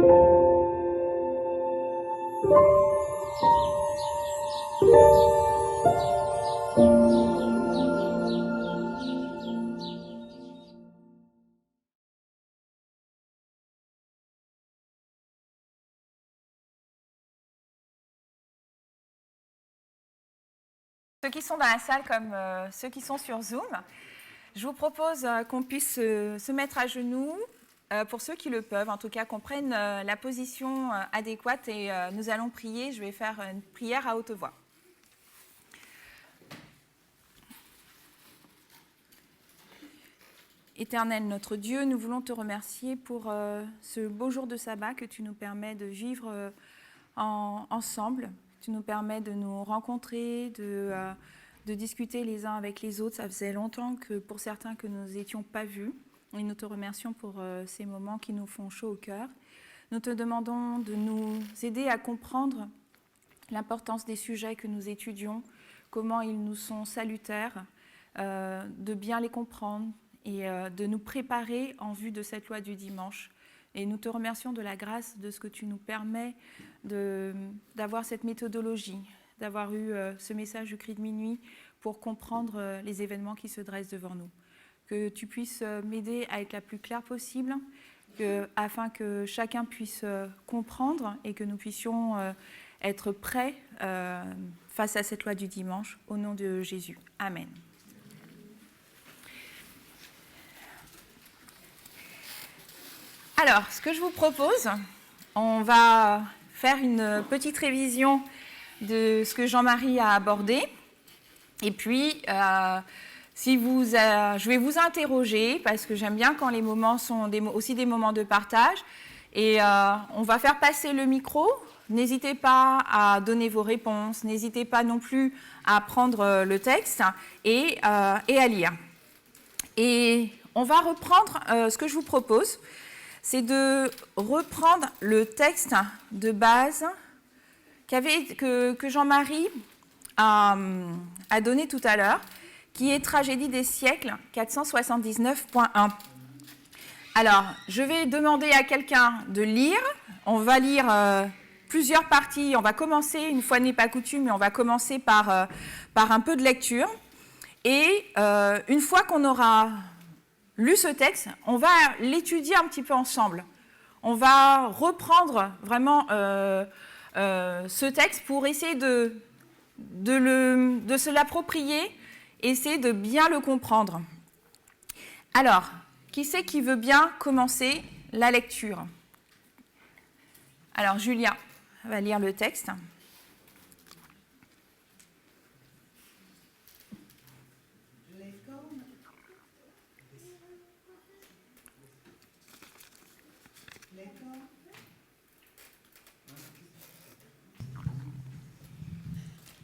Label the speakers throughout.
Speaker 1: Ceux qui sont dans la salle comme ceux qui sont sur Zoom, je vous propose qu'on puisse se mettre à genoux, pour ceux qui le peuvent, en tout cas qu'on prenne la position adéquate et nous allons prier. Je vais faire une prière à haute voix. Éternel notre Dieu, nous voulons te remercier pour ce beau jour de sabbat que tu nous permets de vivre ensemble. Tu nous permets de nous rencontrer, de discuter les uns avec les autres. Ça faisait longtemps que pour certains que nous n'étions pas vus. Et nous te remercions pour ces moments qui nous font chaud au cœur. Nous te demandons de nous aider à comprendre l'importance des sujets que nous étudions, comment ils nous sont salutaires, de bien les comprendre et de nous préparer en vue de cette loi du dimanche. Et nous te remercions de la grâce de ce que tu nous permets d'avoir cette méthodologie, d'avoir eu ce message du cri de minuit pour comprendre les événements qui se dressent devant nous. Que tu puisses m'aider à être la plus claire possible, afin que chacun puisse comprendre et que nous puissions être prêts face à cette loi du dimanche, au nom de Jésus. Amen. Alors, ce que je vous propose, on va faire une petite révision de ce que Jean-Marie a abordé. Et puis, je vais vous interroger, parce que j'aime bien quand les moments sont aussi des moments de partage. Et on va faire passer le micro. N'hésitez pas à donner vos réponses. N'hésitez pas non plus à prendre le texte et à lire. Et on va reprendre ce que je vous propose. C'est de reprendre le texte de base que Jean-Marie a donné tout à l'heure, qui est Tragédie des siècles 479.1. Alors, je vais demander à quelqu'un de lire. On va lire plusieurs parties. On va commencer, une fois n'est pas coutume, mais on va commencer par un peu de lecture. Et une fois qu'on aura lu ce texte, on va l'étudier un petit peu ensemble. On va reprendre vraiment ce texte pour essayer de se l'approprier, essayer de bien le comprendre. Alors, qui c'est qui veut bien commencer la lecture? Alors, Julia va lire le texte.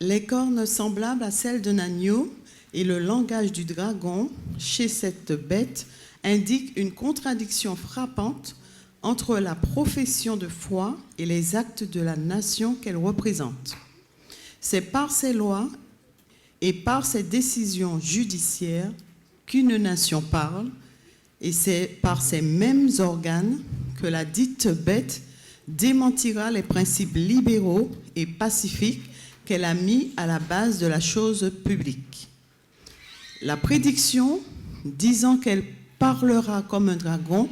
Speaker 2: Les cornes semblables à celles d'un agneau et le langage du dragon chez cette bête indiquent une contradiction frappante entre la profession de foi et les actes de la nation qu'elle représente. C'est par ses lois et par ses décisions judiciaires qu'une nation parle, et c'est par ces mêmes organes que la dite bête démentira les principes libéraux et pacifiques qu'elle a mis à la base de la chose publique. La prédiction disant qu'elle parlera comme un dragon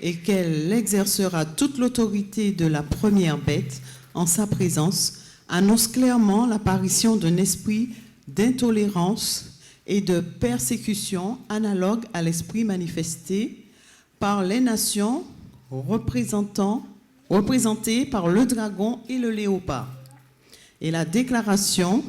Speaker 2: et qu'elle exercera toute l'autorité de la première bête en sa présence annonce clairement l'apparition d'un esprit d'intolérance et de persécution analogue à l'esprit manifesté par les nations représentées par le dragon et le léopard. Et la déclaration,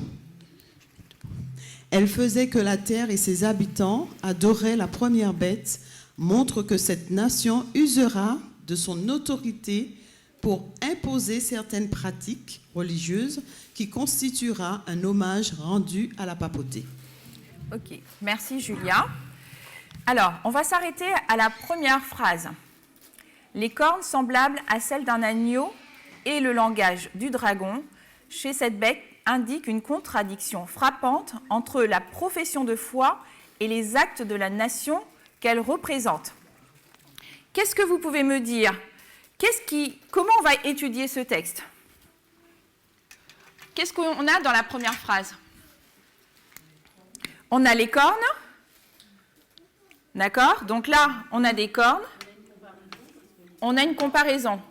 Speaker 2: elle faisait que la terre et ses habitants adoraient la première bête, montre que cette nation usera de son autorité pour imposer certaines pratiques religieuses qui constituera un hommage rendu à la papauté.
Speaker 1: Ok, merci Julia. Alors, on va s'arrêter à la première phrase. Les cornes semblables à celles d'un agneau et le langage du dragon chez cette bête indique une contradiction frappante entre la profession de foi et les actes de la nation qu'elle représente. Qu'est-ce que vous pouvez me dire? Comment on va étudier ce texte? Qu'est-ce qu'on a dans la première phrase? On a les cornes. D'accord? Donc là, on a des cornes. On a une comparaison.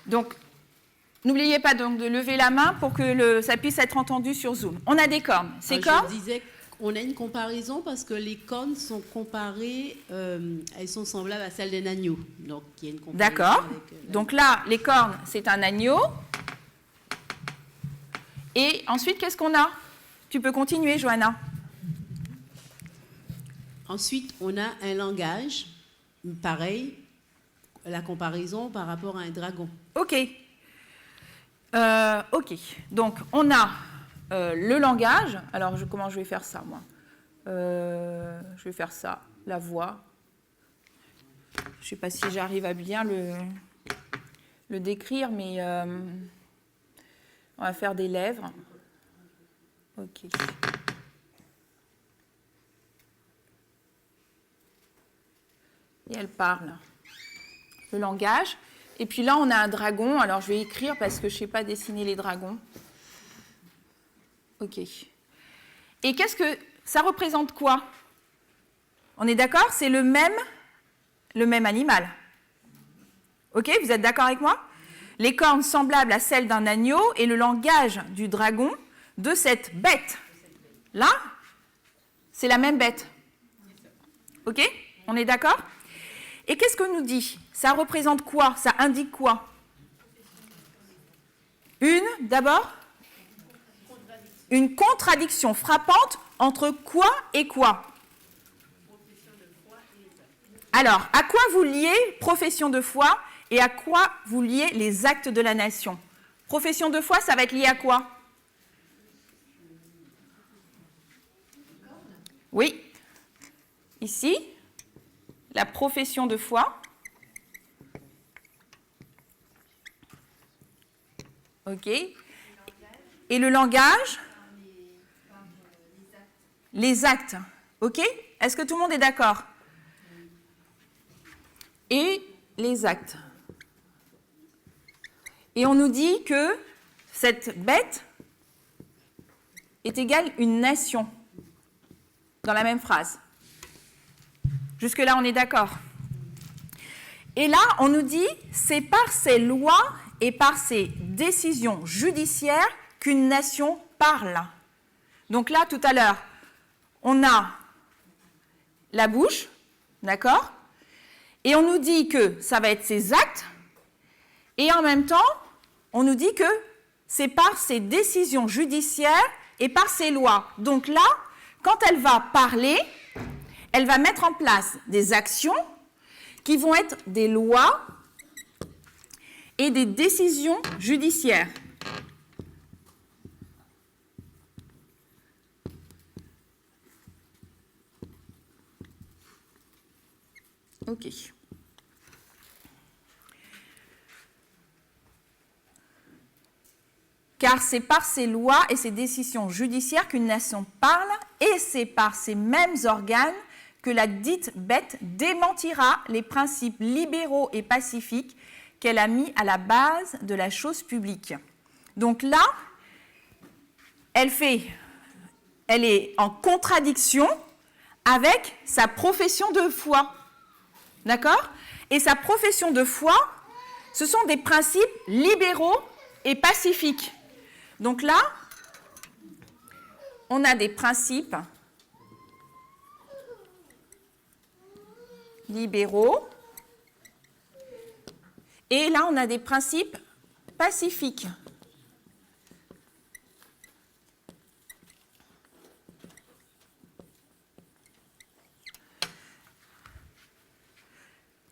Speaker 1: Donc, n'oubliez pas donc de lever la main pour que ça puisse être entendu sur Zoom. On a des cornes. Ces cornes...
Speaker 3: Je disais qu'on a une comparaison parce que les cornes sont comparées, elles sont semblables à celles d'un agneau. Donc, il y a une comparaison.
Speaker 1: D'accord. Donc là, les cornes, c'est un agneau. Et ensuite, qu'est-ce qu'on a? Tu peux continuer, Johanna.
Speaker 3: Ensuite, on a un langage, pareil, la comparaison par rapport à un dragon.
Speaker 1: OK. OK. Donc, on a le langage. Alors, comment je vais faire ça, moi? Je vais faire ça, la voix. Je ne sais pas si j'arrive à bien le décrire, mais on va faire des lèvres. OK. Et elle parle. Le langage. Et puis là, on a un dragon. Alors, je vais écrire parce que je ne sais pas dessiner les dragons. OK. Et qu'est-ce que ça représente quoi? On est d'accord? C'est le même animal. OK? Vous êtes d'accord avec moi? Les cornes semblables à celles d'un agneau et le langage du dragon de cette bête. Là, c'est la même bête. OK? On est d'accord? Et qu'est-ce qu'on nous dit? Ça représente quoi? Ça indique quoi? D'abord, une contradiction frappante entre quoi et quoi? Alors, à quoi vous liez profession de foi et à quoi vous liez les actes de la nation? Profession de foi, ça va être lié à quoi? Oui. Ici, la profession de foi. OK. Et le langage? Les actes. OK? Est-ce que tout le monde est d'accord? Et les actes. Et on nous dit que cette bête est égale une nation. Dans la même phrase. Jusque-là, on est d'accord. Et là, on nous dit, c'est par ces lois et par ces décisions judiciaires qu'une nation parle. Donc là, tout à l'heure, on a la bouche, d'accord? Et on nous dit que ça va être ses actes, et en même temps, on nous dit que c'est par ses décisions judiciaires et par ses lois. Donc là, quand elle va parler, elle va mettre en place des actions qui vont être des lois et des décisions judiciaires. OK. Car c'est par ces lois et ces décisions judiciaires qu'une nation parle, et c'est par ces mêmes organes que la dite bête démentira les principes libéraux et pacifiques qu'elle a mis à la base de la chose publique. Donc là, elle est en contradiction avec sa profession de foi. D'accord? Et sa profession de foi, ce sont des principes libéraux et pacifiques. Donc là, on a des principes libéraux et là, on a des principes pacifiques.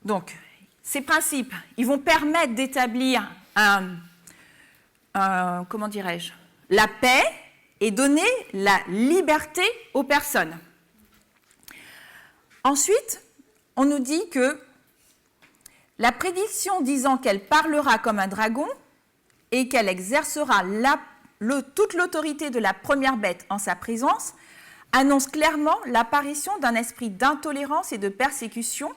Speaker 1: Donc, ces principes, ils vont permettre d'établir comment dirais-je, la paix et donner la liberté aux personnes. Ensuite, on nous dit que la prédiction disant qu'elle parlera comme un dragon et qu'elle exercera toute l'autorité de la première bête en sa présence annonce clairement l'apparition d'un esprit d'intolérance et de persécution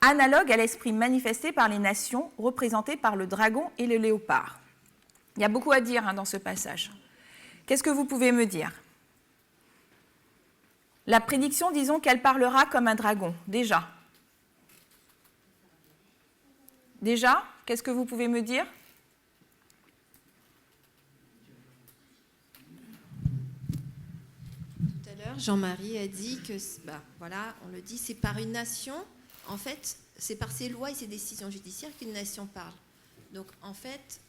Speaker 1: analogue à l'esprit manifesté par les nations représentées par le dragon et le léopard. Il y a beaucoup à dire dans ce passage. Qu'est-ce que vous pouvez me dire? La prédiction, disons qu'elle parlera comme un dragon, déjà. Déjà, qu'est-ce que vous pouvez me dire?
Speaker 4: Tout à l'heure, Jean-Marie a dit que, voilà, on le dit, c'est par une nation, en fait, c'est par ses lois et ses décisions judiciaires qu'une nation parle. Donc, en fait,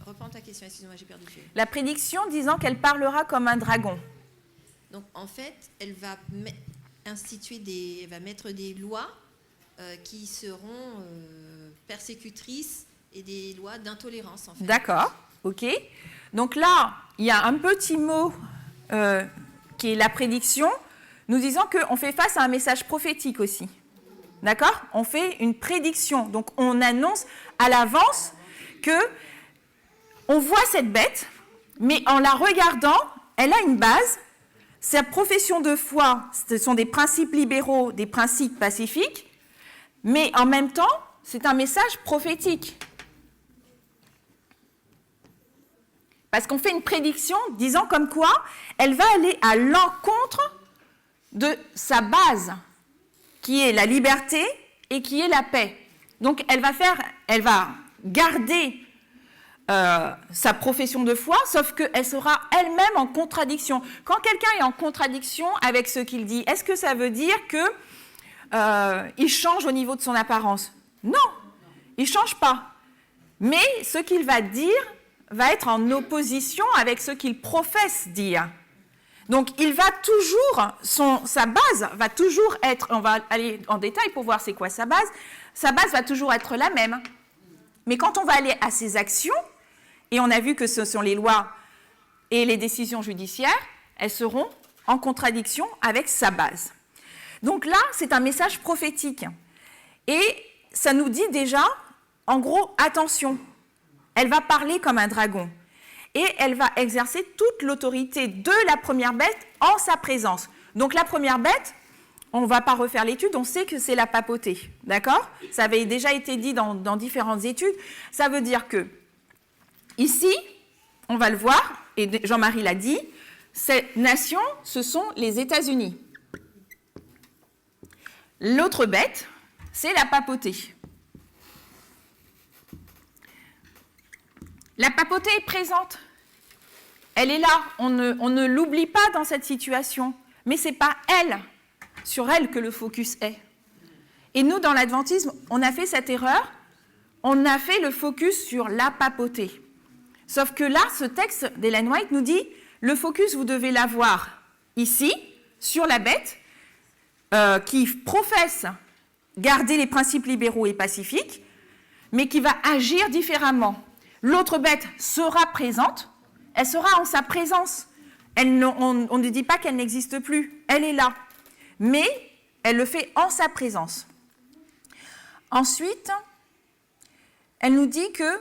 Speaker 4: reprends ta question, excuse-moi, j'ai perdu le fil.
Speaker 1: La prédiction disant qu'elle parlera comme un dragon.
Speaker 4: Donc, en fait, elle va elle va mettre des lois qui seront persécutrices et des lois d'intolérance, en fait.
Speaker 1: D'accord, ok. Donc là, il y a un petit mot qui est la prédiction, nous disant qu'on fait face à un message prophétique aussi. D'accord? On fait une prédiction. Donc, on annonce à l'avance qu'on voit cette bête, mais en la regardant, elle a une base. Sa profession de foi, ce sont des principes libéraux, des principes pacifiques, mais en même temps, c'est un message prophétique. Parce qu'on fait une prédiction disant comme quoi elle va aller à l'encontre de sa base, qui est la liberté et qui est la paix. Donc elle va garder sa profession de foi, sauf qu'elle sera elle-même en contradiction. Quand quelqu'un est en contradiction avec ce qu'il dit, est-ce que ça veut dire qu'il change au niveau de son apparence? Non, il ne change pas. Mais ce qu'il va dire va être en opposition avec ce qu'il professe dire. Donc il va toujours, sa base va toujours être, on va aller en détail pour voir c'est quoi sa base va toujours être la même. Mais quand on va aller à ses actions, et on a vu que ce sont les lois et les décisions judiciaires, elles seront en contradiction avec sa base. Donc là, c'est un message prophétique. Et ça nous dit déjà, en gros, attention, elle va parler comme un dragon. Et elle va exercer toute l'autorité de la première bête en sa présence. Donc la première bête, on ne va pas refaire l'étude, on sait que c'est la papauté. D'accord? Ça avait déjà été dit dans différentes études. Ça veut dire que ici, on va le voir, et Jean-Marie l'a dit, cette nation, ce sont les États-Unis. L'autre bête, c'est la papauté. La papauté est présente. Elle est là. On ne l'oublie pas dans cette situation. Mais ce n'est pas elle, sur elle, que le focus est. Et nous, dans l'adventisme, on a fait cette erreur. On a fait le focus sur la papauté. Sauf que là, ce texte d'Ellen White nous dit, le focus, vous devez l'avoir ici, sur la bête, qui professe garder les principes libéraux et pacifiques, mais qui va agir différemment. L'autre bête sera présente, elle sera en sa présence. On ne dit pas qu'elle n'existe plus, elle est là. Mais elle le fait en sa présence. Ensuite, elle nous dit que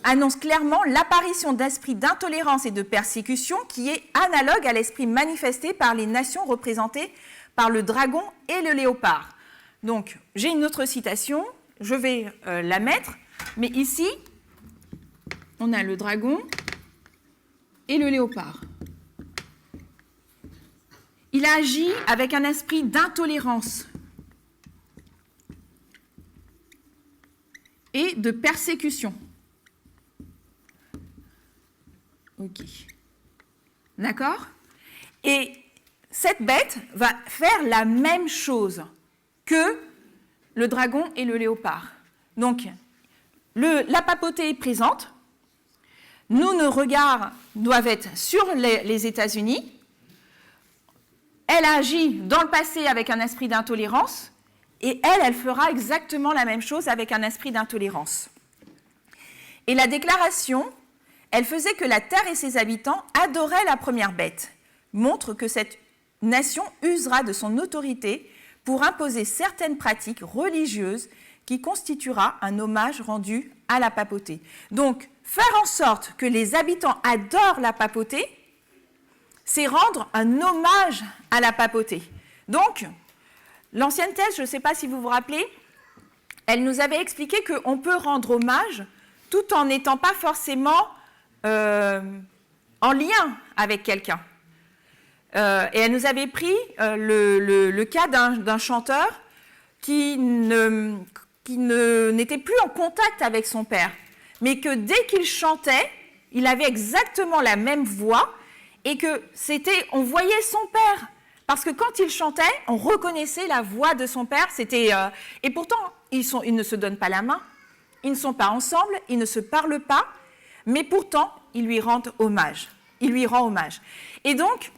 Speaker 1: annonce clairement l'apparition d'esprits d'intolérance et de persécution qui est analogue à l'esprit manifesté par les nations représentées par le dragon et le léopard. Donc, j'ai une autre citation, je vais la mettre, mais ici, on a le dragon et le léopard. Il agit avec un esprit d'intolérance et de persécution. Ok. D'accord? Et cette bête va faire la même chose que le dragon et le léopard. Donc, la papauté est présente. Nos regards doivent être sur les États-Unis. Elle agit dans le passé avec un esprit d'intolérance. Et elle fera exactement la même chose avec un esprit d'intolérance. Et la déclaration, elle faisait que la terre et ses habitants adoraient la première bête, montre que cette nation usera de son autorité pour imposer certaines pratiques religieuses qui constituera un hommage rendu à la papauté. Donc, faire en sorte que les habitants adorent la papauté, c'est rendre un hommage à la papauté. Donc, l'ancienne thèse, je ne sais pas si vous vous rappelez, elle nous avait expliqué qu'on peut rendre hommage tout en n'étant pas forcément en lien avec quelqu'un. Et elle nous avait pris le cas d'un chanteur qui n'était plus en contact avec son père, mais que dès qu'il chantait, il avait exactement la même voix et que on voyait son père. Parce que quand il chantait, on reconnaissait la voix de son père. Et pourtant, ils ne se donnent pas la main, ils ne sont pas ensemble, ils ne se parlent pas, mais pourtant, ils lui rendent hommage. Il lui rend hommage. Et donc,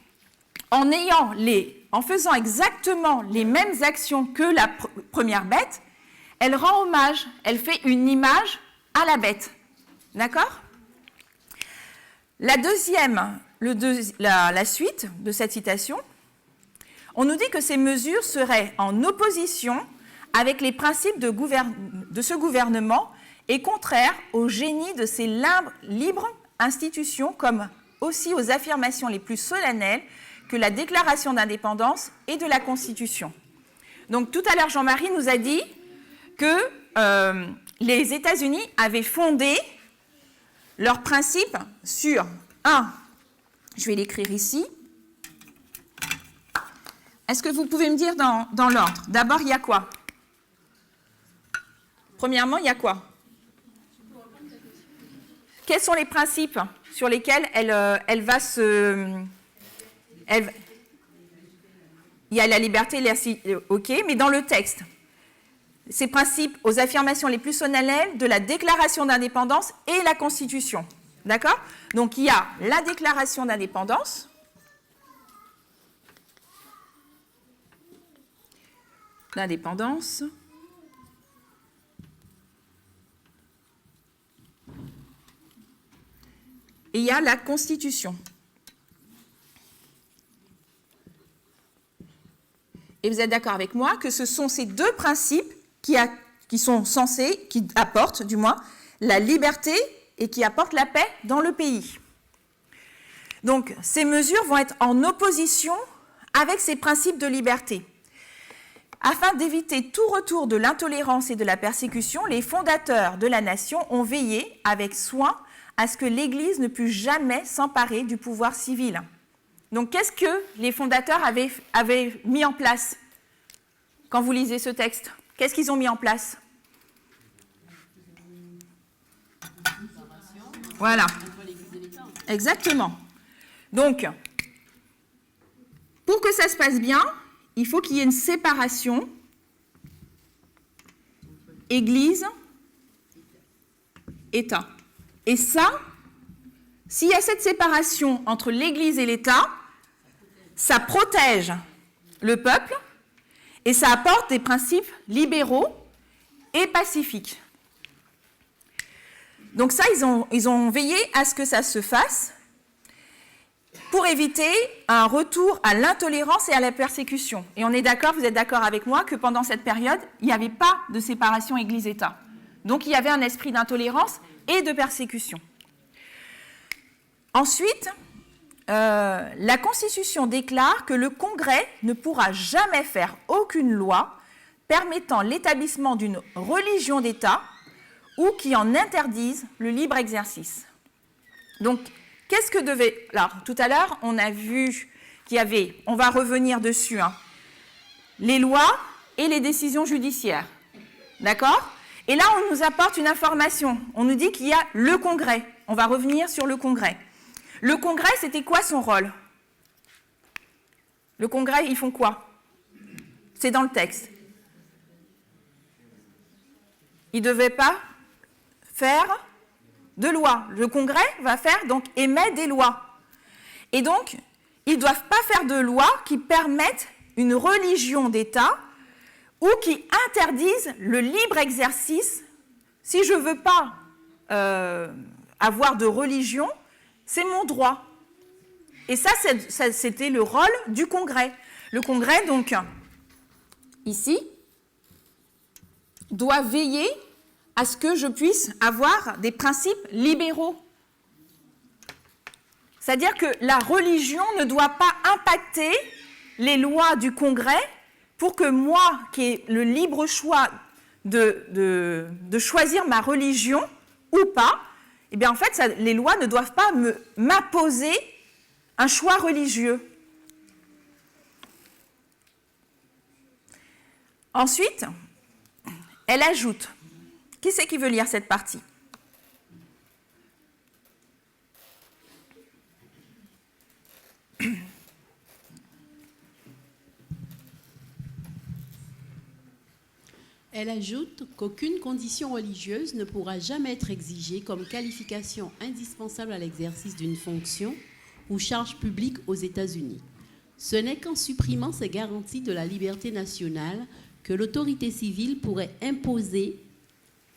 Speaker 1: en faisant exactement les mêmes actions que la première bête, elle rend hommage, elle fait une image à la bête. D'accord ? La suite de cette citation, on nous dit que ces mesures seraient en opposition avec les principes de ce gouvernement et contraires au génie de ces libres institutions, comme aussi aux affirmations les plus solennelles que la Déclaration d'indépendance et de la Constitution. Donc tout à l'heure, Jean-Marie nous a dit que les États-Unis avaient fondé leurs principes sur je vais l'écrire ici. Est-ce que vous pouvez me dire dans l'ordre? D'abord, il y a quoi? Premièrement, il y a quoi? Quels sont les principes sur lesquels elle va se... il y a la liberté, ok, mais dans le texte, ces principes aux affirmations les plus solennelles de la Déclaration d'indépendance et la Constitution. D'accord? Donc, il y a la Déclaration d'indépendance, et il y a la Constitution. Et vous êtes d'accord avec moi que ce sont ces deux principes qui apportent, du moins, la liberté et qui apportent la paix dans le pays. Donc, ces mesures vont être en opposition avec ces principes de liberté. Afin d'éviter tout retour de l'intolérance et de la persécution, les fondateurs de la nation ont veillé avec soin à ce que l'Église ne pût jamais s'emparer du pouvoir civil. Donc, qu'est-ce que les fondateurs avaient mis en place quand vous lisez ce texte? Qu'est-ce qu'ils ont mis en place? Voilà. Exactement. Donc, pour que ça se passe bien, il faut qu'il y ait une séparation Église-État. Et ça, s'il y a cette séparation entre l'Église et l'État, ça protège le peuple et ça apporte des principes libéraux et pacifiques. Donc ça, ils ont veillé à ce que ça se fasse pour éviter un retour à l'intolérance et à la persécution. Et on est d'accord, vous êtes d'accord avec moi, que pendant cette période, il n'y avait pas de séparation Église-État. Donc il y avait un esprit d'intolérance et de persécution. Ensuite, la Constitution déclare que le Congrès ne pourra jamais faire aucune loi permettant l'établissement d'une religion d'État ou qui en interdise le libre exercice. Donc, qu'est-ce que devait... Alors, tout à l'heure, on a vu qu'il y avait, on va revenir dessus, les lois et les décisions judiciaires. D'accord? Et là, on nous apporte une information. On nous dit qu'il y a le Congrès. On va revenir sur le Congrès. Le Congrès, c'était quoi son rôle? Le Congrès, ils font quoi? C'est dans le texte. Ils ne devaient pas faire de loi. Le Congrès va faire, donc, émettre des lois. Et donc, ils ne doivent pas faire de lois qui permettent une religion d'État ou qui interdisent le libre exercice. Si je ne veux pas avoir de religion, c'est mon droit. Et ça, c'était le rôle du Congrès. Le Congrès, donc, ici, doit veiller à ce que je puisse avoir des principes libéraux. C'est-à-dire que la religion ne doit pas impacter les lois du Congrès pour que moi, qui ai le libre choix de choisir ma religion ou pas, eh bien en fait, les lois ne doivent pas m'imposer un choix religieux. Ensuite, elle ajoute, qui c'est qui veut lire cette partie ?
Speaker 3: Elle ajoute qu'aucune condition religieuse ne pourra jamais être exigée comme qualification indispensable à l'exercice d'une fonction ou charge publique aux États-Unis. Ce n'est qu'en supprimant ces garanties de la liberté nationale que l'autorité civile pourrait imposer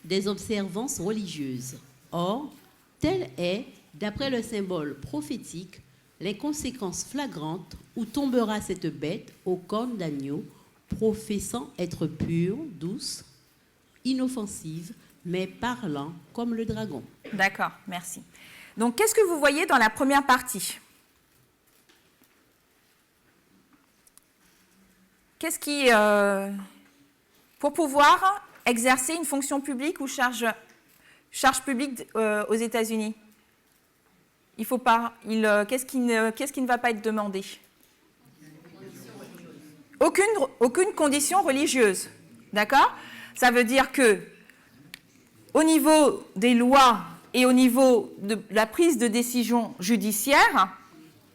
Speaker 3: des observances religieuses. Or, telle est, d'après le symbole prophétique, les conséquences flagrantes où tombera cette bête aux cornes d'agneau, professant être pure, douce, inoffensive, mais parlant comme le dragon.
Speaker 1: D'accord, merci. Donc, qu'est-ce que vous voyez dans la première partie ? Qu'est-ce qui... pour pouvoir exercer une fonction publique ou charge publique aux États-Unis, il faut pas... qu'est-ce qui ne va pas être demandé ? Aucune condition religieuse, d'accord ? Ça veut dire que, au niveau des lois et au niveau de la prise de décision judiciaire,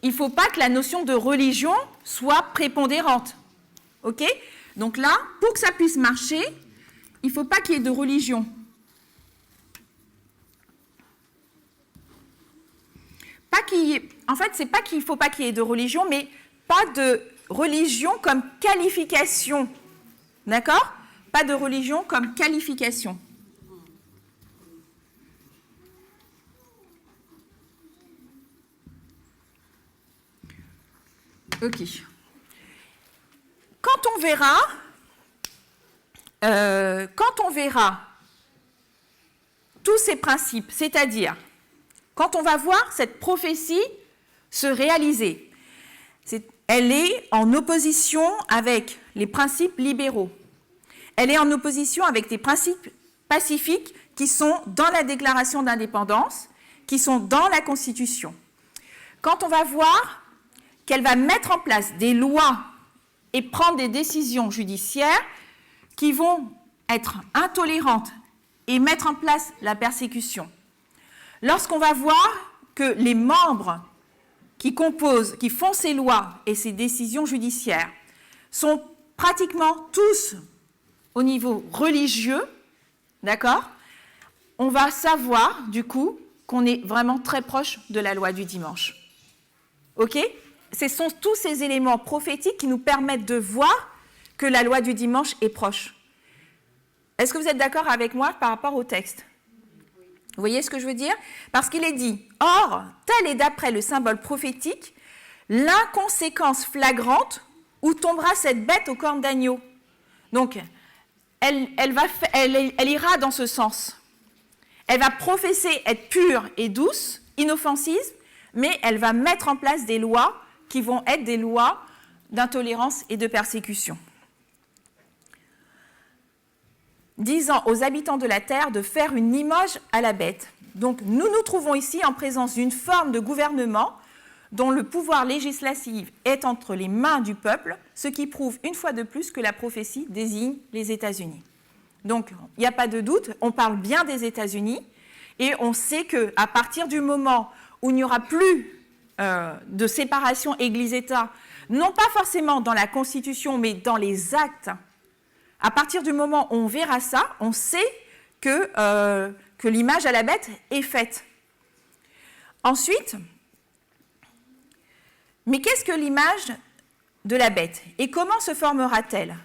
Speaker 1: il ne faut pas que la notion de religion soit prépondérante, ok ? Donc là, pour que ça puisse marcher, il ne faut pas qu'il y ait de religion. En fait, c'est pas qu'il ne faut pas qu'il y ait de religion, mais pas de religion comme qualification. D'accord ? Pas de religion comme qualification. Ok. Quand on verra tous ces principes, c'est-à-dire quand on va voir cette prophétie se réaliser, elle est en opposition avec les principes libéraux. Elle est en opposition avec des principes pacifiques qui sont dans la Déclaration d'indépendance, qui sont dans la Constitution. Quand on va voir qu'elle va mettre en place des lois et prendre des décisions judiciaires qui vont être intolérantes et mettre en place la persécution. Lorsqu'on va voir que les membres qui font ces lois et ces décisions judiciaires sont pratiquement tous au niveau religieux, d'accord ? On va savoir, du coup, qu'on est vraiment très proche de la loi du dimanche. Ok ? Ce sont tous ces éléments prophétiques qui nous permettent de voir que la loi du dimanche est proche. Est-ce que vous êtes d'accord avec moi par rapport au texte ? Vous voyez ce que je veux dire ? Parce qu'il est dit, « Or, tel est d'après le symbole prophétique, l'inconséquence flagrante où tombera cette bête aux cornes d'agneau. » Donc, elle ira dans ce sens. Elle va professer être pure et douce, inoffensive, mais elle va mettre en place des lois qui vont être des lois d'intolérance et de persécution. Disant aux habitants de la terre de faire une image à la bête. Donc nous nous trouvons ici en présence d'une forme de gouvernement dont le pouvoir législatif est entre les mains du peuple, ce qui prouve une fois de plus que la prophétie désigne les États-Unis. Donc il n'y a pas de doute, on parle bien des États-Unis et on sait qu'à partir du moment où il n'y aura plus de séparation Église-État, non pas forcément dans la Constitution, mais dans les actes, à partir du moment où on verra ça, on sait que l'image à la bête est faite. Ensuite, mais qu'est-ce que l'image de la bête et comment se formera-t-elle ?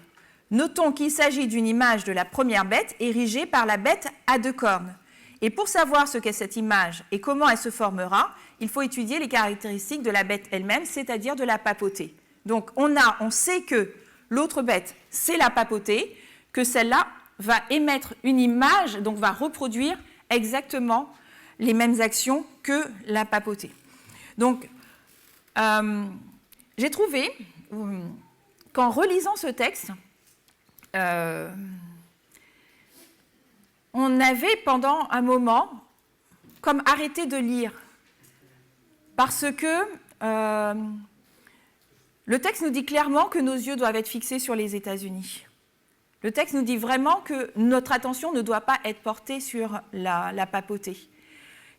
Speaker 1: Notons qu'il s'agit d'une image de la première bête érigée par la bête à deux cornes. Et pour savoir ce qu'est cette image et comment elle se formera, il faut étudier les caractéristiques de la bête elle-même, c'est-à-dire de la papauté. Donc on sait que l'autre bête, c'est la papauté, que celle-là va émettre une image, donc va reproduire exactement les mêmes actions que la papauté. Donc, j'ai trouvé qu'en relisant ce texte, on avait pendant un moment comme arrêté de lire. Parce que le texte nous dit clairement que nos yeux doivent être fixés sur les États-Unis. Le texte nous dit vraiment que notre attention ne doit pas être portée sur la papauté.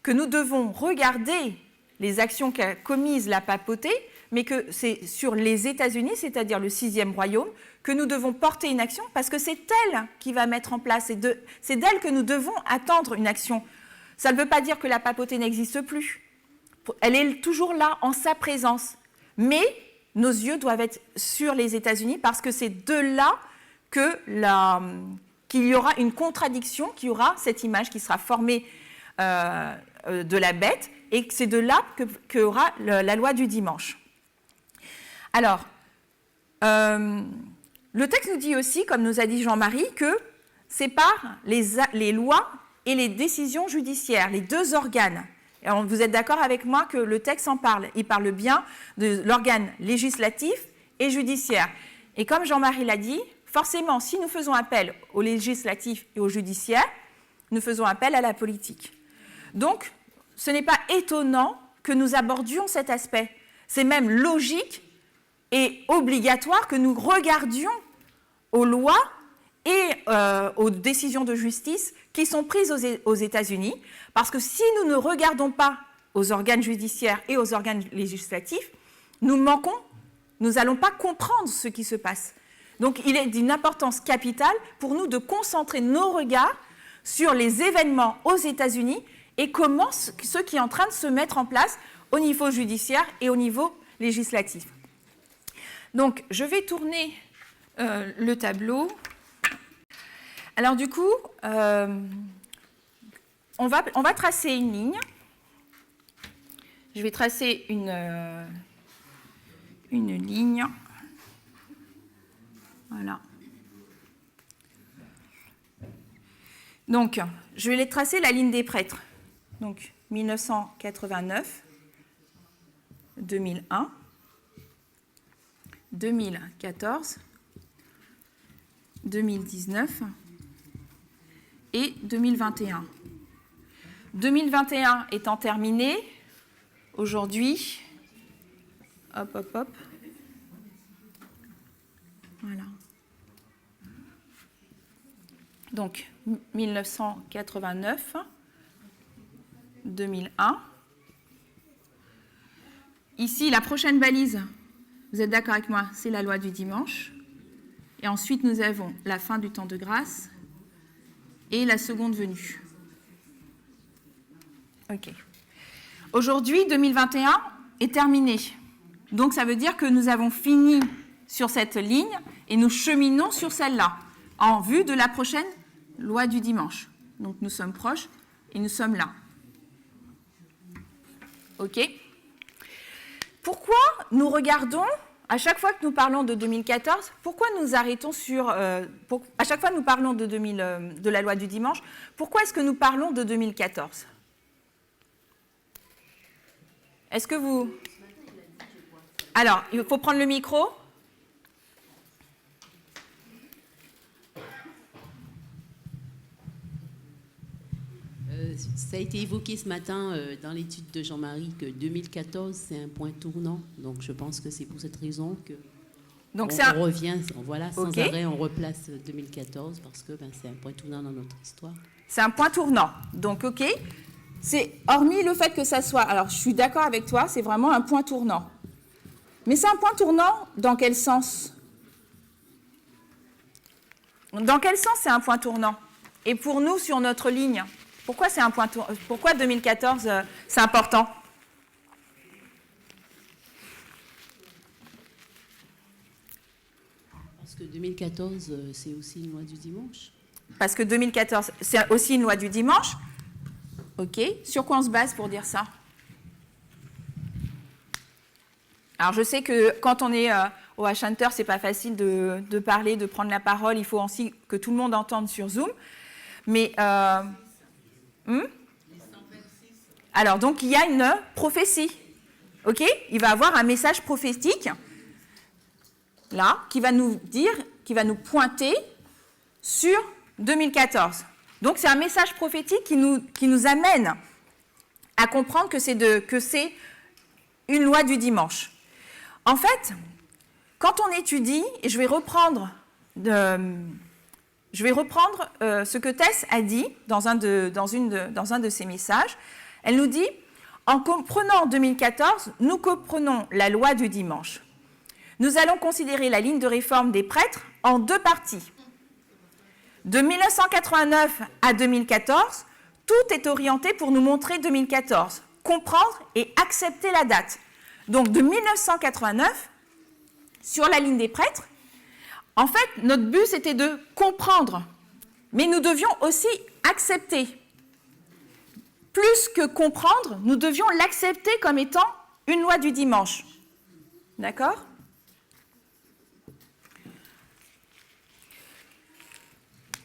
Speaker 1: Que nous devons regarder les actions qu'a commises la papauté, mais que c'est sur les États-Unis, c'est-à-dire le 6e royaume, que nous devons porter une action, parce que c'est elle qui va mettre en place, c'est d'elle que nous devons attendre une action. Ça ne veut pas dire que la papauté n'existe plus. Elle est toujours là, en sa présence. Mais nos yeux doivent être sur les États-Unis, parce que c'est de là qu'il y aura une contradiction, qu'il y aura cette image qui sera formée de la bête, et c'est de là qu'il y aura la loi du dimanche. Alors, le texte nous dit aussi, comme nous a dit Jean-Marie, que c'est par les lois et les décisions judiciaires, les deux organes. Et vous êtes d'accord avec moi que le texte en parle. Il parle bien de l'organe législatif et judiciaire. Et comme Jean-Marie l'a dit, forcément, si nous faisons appel au législatif et au judiciaire, nous faisons appel à la politique. Donc, ce n'est pas étonnant que nous abordions cet aspect. C'est même logique et obligatoire que nous regardions aux lois et aux décisions de justice qui sont prises aux États-Unis, parce que si nous ne regardons pas aux organes judiciaires et aux organes législatifs, nous n'allons pas comprendre ce qui se passe. Donc il est d'une importance capitale pour nous de concentrer nos regards sur les événements aux États-Unis et comment ce qui est en train de se mettre en place au niveau judiciaire et au niveau législatif. Donc, je vais tourner le tableau. Alors, du coup, on va tracer une ligne. Je vais tracer une ligne. Voilà. Donc, je vais tracer la ligne des prêtres. Donc, 1989, 2001, 2014, 2019 et 2021. 2021 étant terminé, aujourd'hui, hop, hop, hop, voilà. Donc, 1989, 2001. Ici, la prochaine balise, vous êtes d'accord avec moi, c'est la loi du dimanche. Et ensuite, nous avons la fin du temps de grâce et la seconde venue. OK. Aujourd'hui, 2021 est terminé. Donc, ça veut dire que nous avons fini sur cette ligne et nous cheminons sur celle-là, en vue de la prochaine loi du dimanche. Donc, nous sommes proches et nous sommes là. OK ? Pourquoi nous regardons, à chaque fois que nous parlons de 2014, pourquoi nous arrêtons sur... à chaque fois que nous parlons de la loi du dimanche, pourquoi est-ce que nous parlons de 2014 ? Est-ce que vous... Alors, il faut prendre le micro.
Speaker 3: Ça a été évoqué ce matin dans l'étude de Jean-Marie que 2014, c'est un point tournant. Donc, je pense que c'est pour cette raison que on revient, voilà, sans arrêt, on replace 2014 parce que c'est un point tournant dans notre histoire.
Speaker 1: C'est un point tournant. Donc, OK. C'est hormis le fait que ça soit... Alors, je suis d'accord avec toi, c'est vraiment un point tournant. Mais c'est un point tournant dans quel sens ? Dans quel sens c'est un point tournant ? Et pour nous, sur notre ligne, pourquoi c'est un point tournant ? Pourquoi 2014, c'est important ?
Speaker 3: Parce que 2014, c'est aussi une loi du dimanche.
Speaker 1: Parce que 2014, c'est aussi une loi du dimanche. OK. Sur quoi on se base pour dire ça ? Alors, je sais que quand on est au H-Hunter, c'est pas facile de parler, de prendre la parole. Il faut aussi que tout le monde entende sur Zoom. Mais, alors, donc, il y a une prophétie. Ok? Il va avoir un message prophétique, là, qui va nous dire, qui va nous pointer sur 2014. Donc, c'est un message prophétique qui nous amène à comprendre que c'est une loi du dimanche. En fait, quand on étudie, et je vais reprendre ce que Tess a dit dans un de ses messages. Elle nous dit, en comprenant 2014, nous comprenons la loi du dimanche. Nous allons considérer la ligne de réforme des prêtres en deux parties. De 1989 à 2014, tout est orienté pour nous montrer 2014, comprendre et accepter la date. Donc de 1989, sur la ligne des prêtres, en fait, notre but, c'était de comprendre, mais nous devions aussi accepter. Plus que comprendre, nous devions l'accepter comme étant une loi du dimanche. D'accord ?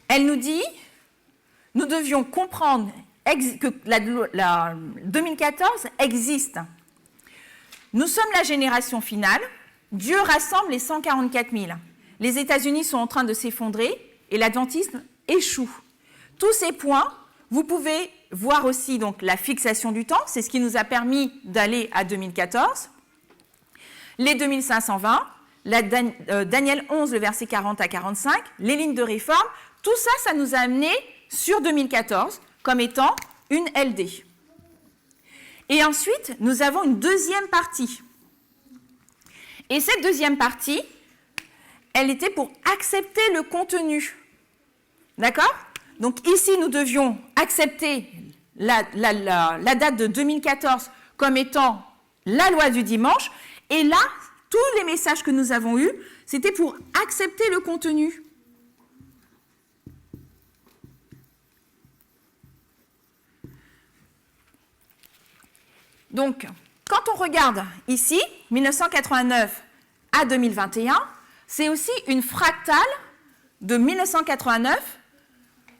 Speaker 1: Elle nous dit, nous devions comprendre que la 2014 existe. Nous sommes la génération finale. Dieu rassemble les 144 000. Les États-Unis sont en train de s'effondrer et l'adventisme échoue. Tous ces points, vous pouvez voir aussi donc, la fixation du temps, c'est ce qui nous a permis d'aller à 2014. Les 2520, Daniel 11, le verset 40 à 45, les lignes de réforme, tout ça, ça nous a amené sur 2014 comme étant une LD. Et ensuite, nous avons une deuxième partie. Et cette deuxième partie, elle était pour accepter le contenu. D'accord ? Donc ici, nous devions accepter la date de 2014 comme étant la loi du dimanche. Et là, tous les messages que nous avons eus, c'était pour accepter le contenu. Donc, quand on regarde ici, 1989 à 2021, c'est aussi une fractale de 1989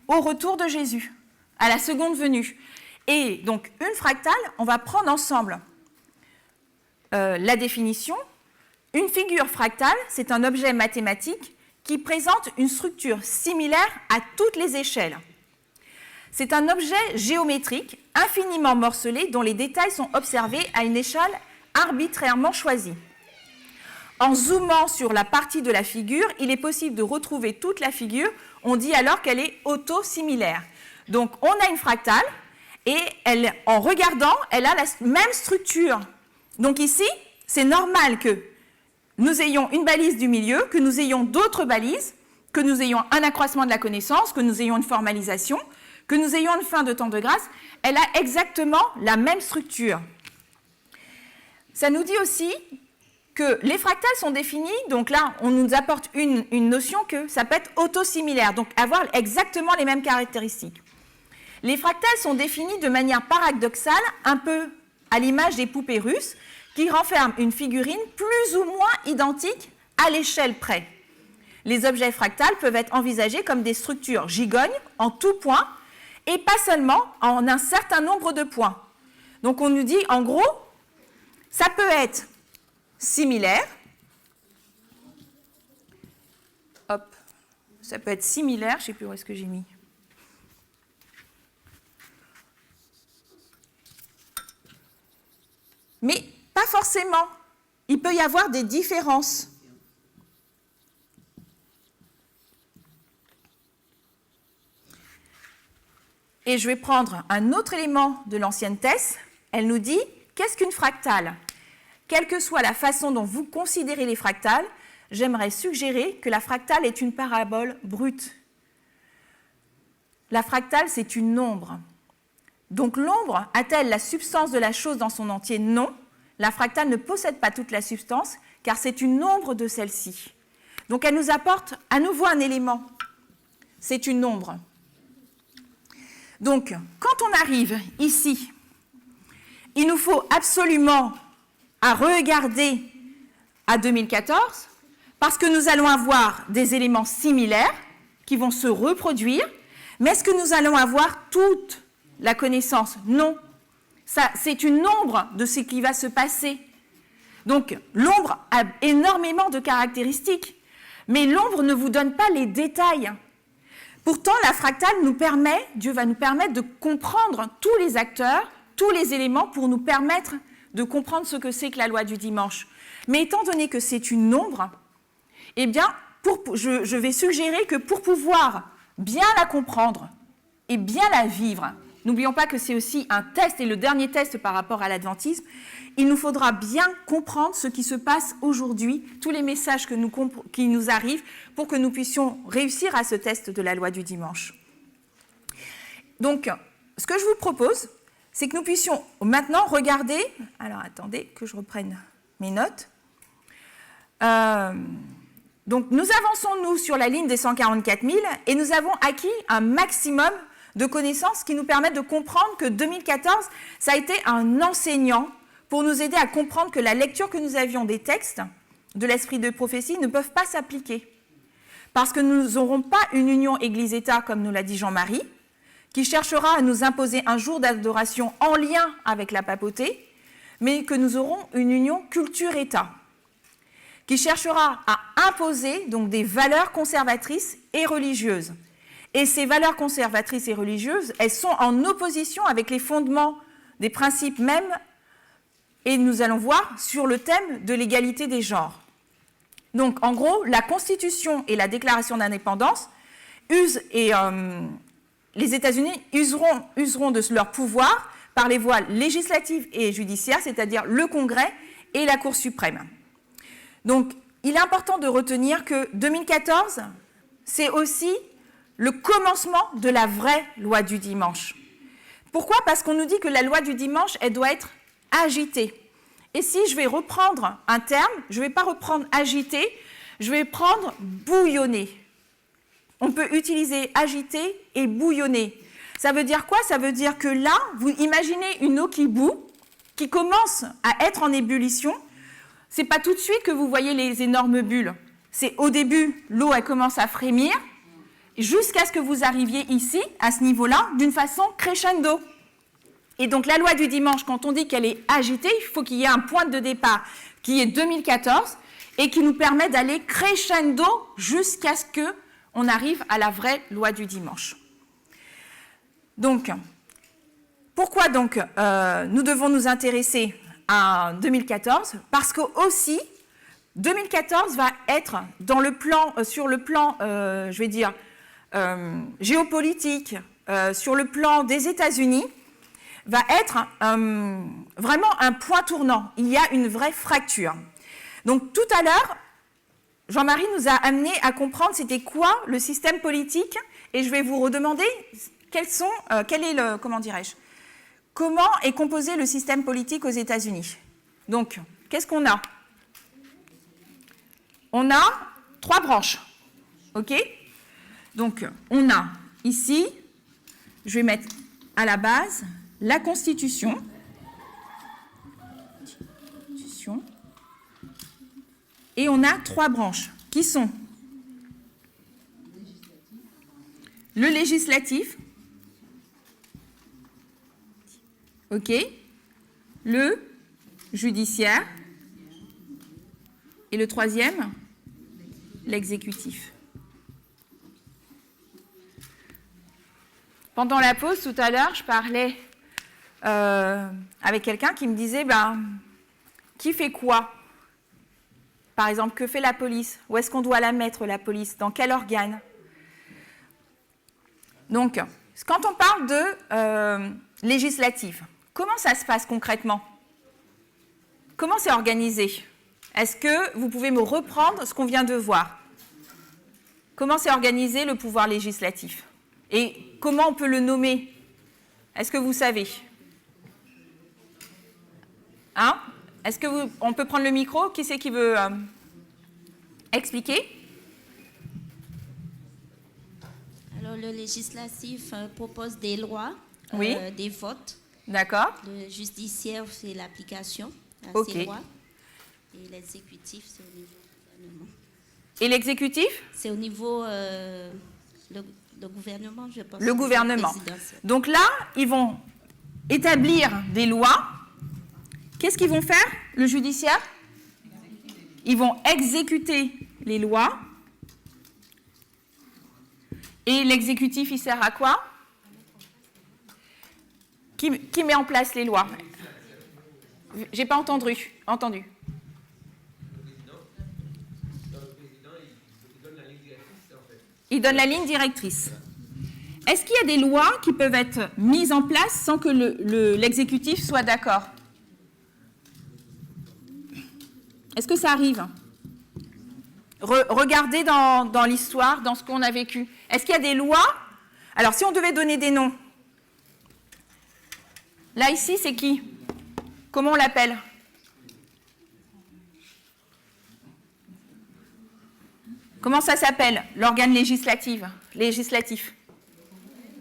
Speaker 1: au retour de Jésus, à la seconde venue. Et donc, une fractale, on va prendre ensemble la définition. Une figure fractale, c'est un objet mathématique qui présente une structure similaire à toutes les échelles. C'est un objet géométrique infiniment morcelé dont les détails sont observés à une échelle arbitrairement choisie. En zoomant sur la partie de la figure, il est possible de retrouver toute la figure. On dit alors qu'elle est autosimilaire. Donc, on a une fractale et en regardant, elle a la même structure. Donc ici, c'est normal que nous ayons une balise du milieu, que nous ayons d'autres balises, que nous ayons un accroissement de la connaissance, que nous ayons une formalisation, que nous ayons une fin de temps de grâce. Elle a exactement la même structure. Ça nous dit aussi que les fractales sont définies, donc là, on nous apporte une notion que ça peut être autosimilaire, donc avoir exactement les mêmes caractéristiques. Les fractales sont définies de manière paradoxale, un peu à l'image des poupées russes, qui renferment une figurine plus ou moins identique à l'échelle près. Les objets fractales peuvent être envisagés comme des structures gigognes en tout point, et pas seulement en un certain nombre de points. Donc on nous dit, en gros, ça peut être similaire. Hop, ça peut être similaire, je ne sais plus où est-ce que j'ai mis. Mais pas forcément. Il peut y avoir des différences. Et je vais prendre un autre élément de l'ancienne Tess. Elle nous dit, qu'est-ce qu'une fractale ? Quelle que soit la façon dont vous considérez les fractales, j'aimerais suggérer que la fractale est une parabole brute. La fractale, c'est une ombre. Donc l'ombre a-t-elle la substance de la chose dans son entier ? Non. La fractale ne possède pas toute la substance, car c'est une ombre de celle-ci. Donc elle nous apporte à nouveau un élément. C'est une ombre. Donc, quand on arrive ici, il nous faut absolument à regarder à 2014, parce que nous allons avoir des éléments similaires qui vont se reproduire, mais est-ce que nous allons avoir toute la connaissance ? Non. Ça, c'est une ombre de ce qui va se passer Donc, l'ombre a énormément de caractéristiques, mais l'ombre ne vous donne pas les détails. Pourtant, la fractale Dieu va nous permettre de comprendre tous les acteurs, tous les éléments pour nous permettre de comprendre ce que c'est que la loi du dimanche. Mais étant donné que c'est une ombre, eh bien, je vais suggérer que pour pouvoir bien la comprendre et bien la vivre, n'oublions pas que c'est aussi un test, et le dernier test par rapport à l'adventisme, il nous faudra bien comprendre ce qui se passe aujourd'hui, tous les messages qui nous arrivent, pour que nous puissions réussir à ce test de la loi du dimanche. Donc, ce que je vous propose, c'est que nous puissions maintenant regarder... Alors, attendez que je reprenne mes notes. Donc, nous avançons, nous, sur la ligne des 144 000, et nous avons acquis un maximum de connaissances qui nous permettent de comprendre que 2014, ça a été un enseignant pour nous aider à comprendre que la lecture que nous avions des textes de l'esprit de prophétie ne peuvent pas s'appliquer. Parce que nous n'aurons pas une union Église-État, comme nous l'a dit Jean-Marie, qui cherchera à nous imposer un jour d'adoration en lien avec la papauté, mais que nous aurons une union culture-État, qui cherchera à imposer donc des valeurs conservatrices et religieuses. Et ces valeurs conservatrices et religieuses, elles sont en opposition avec les fondements des principes mêmes, et nous allons voir sur le thème de l'égalité des genres. Donc, en gros, la Constitution et la Déclaration d'indépendance les États-Unis useront de leur pouvoir par les voies législatives et judiciaires, c'est-à-dire le Congrès et la Cour suprême. Donc, il est important de retenir que 2014, c'est aussi le commencement de la vraie loi du dimanche. Pourquoi ? Parce qu'on nous dit que la loi du dimanche, elle doit être agitée. Et si je vais reprendre un terme, je ne vais pas reprendre agiter, je vais prendre bouillonner. On peut utiliser agiter et bouillonner. Ça veut dire quoi ? Ça veut dire que là, vous imaginez une eau qui bout, qui commence à être en ébullition. Ce n'est pas tout de suite que vous voyez les énormes bulles. C'est au début, l'eau elle commence à frémir, jusqu'à ce que vous arriviez ici, à ce niveau-là, d'une façon crescendo. Et donc la loi du dimanche, quand on dit qu'elle est agitée, il faut qu'il y ait un point de départ qui est 2014 et qui nous permet d'aller crescendo jusqu'à ce qu'on arrive à la vraie loi du dimanche. Donc, pourquoi donc nous devons nous intéresser à 2014 ? Parce que aussi, 2014 va être sur le plan, je vais dire, géopolitique, sur le plan des États-Unis, va être vraiment un point tournant. Il y a une vraie fracture. Donc tout à l'heure, Jean-Marie nous a amené à comprendre c'était quoi le système politique, et je vais vous redemander comment est composé le système politique aux États-Unis. Donc, qu'est-ce qu'on a ? On a 3 branches, ok ? Donc, on a ici, je vais mettre à la base la Constitution, et on a 3 branches qui sont le législatif, ok, le judiciaire, et le 3e, l'exécutif. Pendant la pause, tout à l'heure, je parlais avec quelqu'un qui me disait, qui fait quoi ? Par exemple, que fait la police ? Où est-ce qu'on doit la mettre, la police ? Dans quel organe ? Donc, quand on parle de législatif, comment ça se passe concrètement ? Comment c'est organisé ? Est-ce que vous pouvez me reprendre ce qu'on vient de voir ? Comment c'est organisé le pouvoir législatif ? Et comment on peut le nommer ? Est-ce que vous savez ? Hein ? Est-ce que on peut prendre le micro ? Qui c'est qui veut expliquer ?
Speaker 5: Alors, le législatif propose des lois,
Speaker 1: oui.
Speaker 5: Des votes.
Speaker 1: D'accord.
Speaker 5: Le judiciaire, c'est l'application à ces lois. Et l'exécutif, c'est au niveau du gouvernement.
Speaker 1: Et l'exécutif ?
Speaker 5: C'est au niveau le gouvernement, je pense.
Speaker 1: Le gouvernement. Donc là, ils vont établir des lois. Qu'est-ce qu'ils vont faire, le judiciaire ? ils vont exécuter les lois. Et l'exécutif, il sert à quoi? Qui met en place les lois? J'ai pas entendu. Il donne la ligne directrice. Est-ce qu'il y a des lois qui peuvent être mises en place sans que l'exécutif soit d'accord? Est-ce que ça arrive? Regardez dans l'histoire, dans ce qu'on a vécu. Est-ce qu'il y a des lois? Alors, si on devait donner des noms, là, ici, c'est qui? Comment on l'appelle? Comment ça s'appelle, l'organe législatif?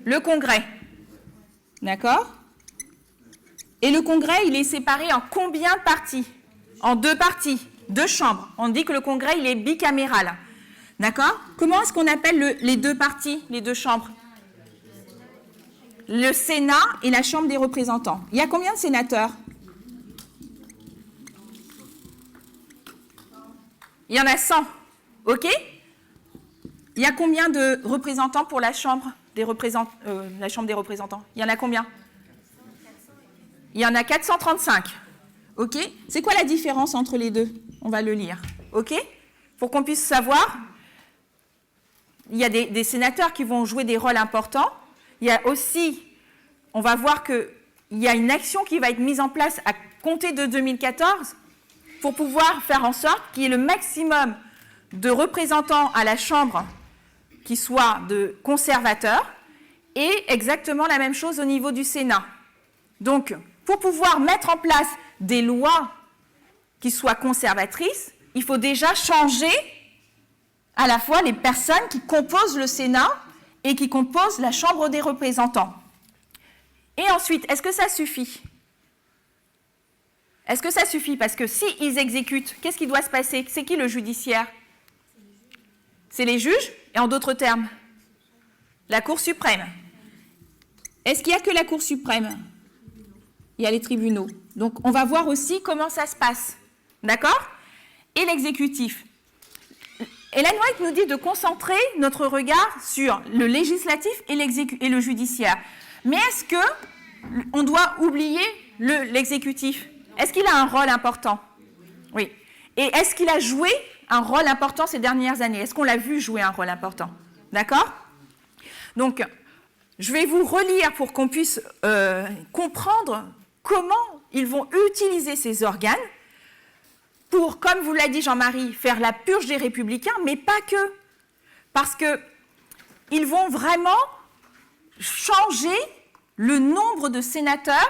Speaker 1: Le Congrès. D'accord? Et le Congrès, il est séparé en combien de parties? En 2 parties, 2 chambres. On dit que le Congrès, il est bicaméral. D'accord? Comment est-ce qu'on appelle les 2 parties, les 2 chambres? Le Sénat et la Chambre des représentants. Il y a combien de sénateurs? Il y en a 100. OK? Il y a combien de représentants pour la Chambre des représentants? Il y en a combien? Il y en a 435. OK? C'est quoi la différence entre les deux? On va le lire. OK? Pour qu'on puisse savoir, il y a des sénateurs qui vont jouer des rôles importants. Il y a aussi, on va voir qu'il y a une action qui va être mise en place à compter de 2014 pour pouvoir faire en sorte qu'il y ait le maximum de représentants à la Chambre qui soient de conservateurs et exactement la même chose au niveau du Sénat. Donc, pour pouvoir mettre en place des lois qui soient conservatrices, il faut déjà changer à la fois les personnes qui composent le Sénat et qui composent la Chambre des représentants. Et ensuite, est-ce que ça suffit? Est-ce que ça suffit? Parce que s'ils exécutent, qu'est-ce qui doit se passer? C'est qui le judiciaire? C'est les juges, et en d'autres termes, la Cour suprême. Est-ce qu'il n'y a que la Cour suprême? Il y a les tribunaux. Donc, on va voir aussi comment ça se passe. D'accord? Et l'exécutif. Ellen White nous dit de concentrer notre regard sur le législatif et le judiciaire. Mais est-ce qu'on doit oublier l'exécutif? Est-ce qu'il a un rôle important? Oui. Et est-ce qu'il a joué un rôle important ces dernières années? Est-ce qu'on l'a vu jouer un rôle important? D'accord? Donc, je vais vous relire pour qu'on puisse comprendre comment ils vont utiliser ces organes pour, comme vous l'a dit Jean-Marie, faire la purge des républicains, mais pas que. Parce qu'ils vont vraiment changer le nombre de sénateurs,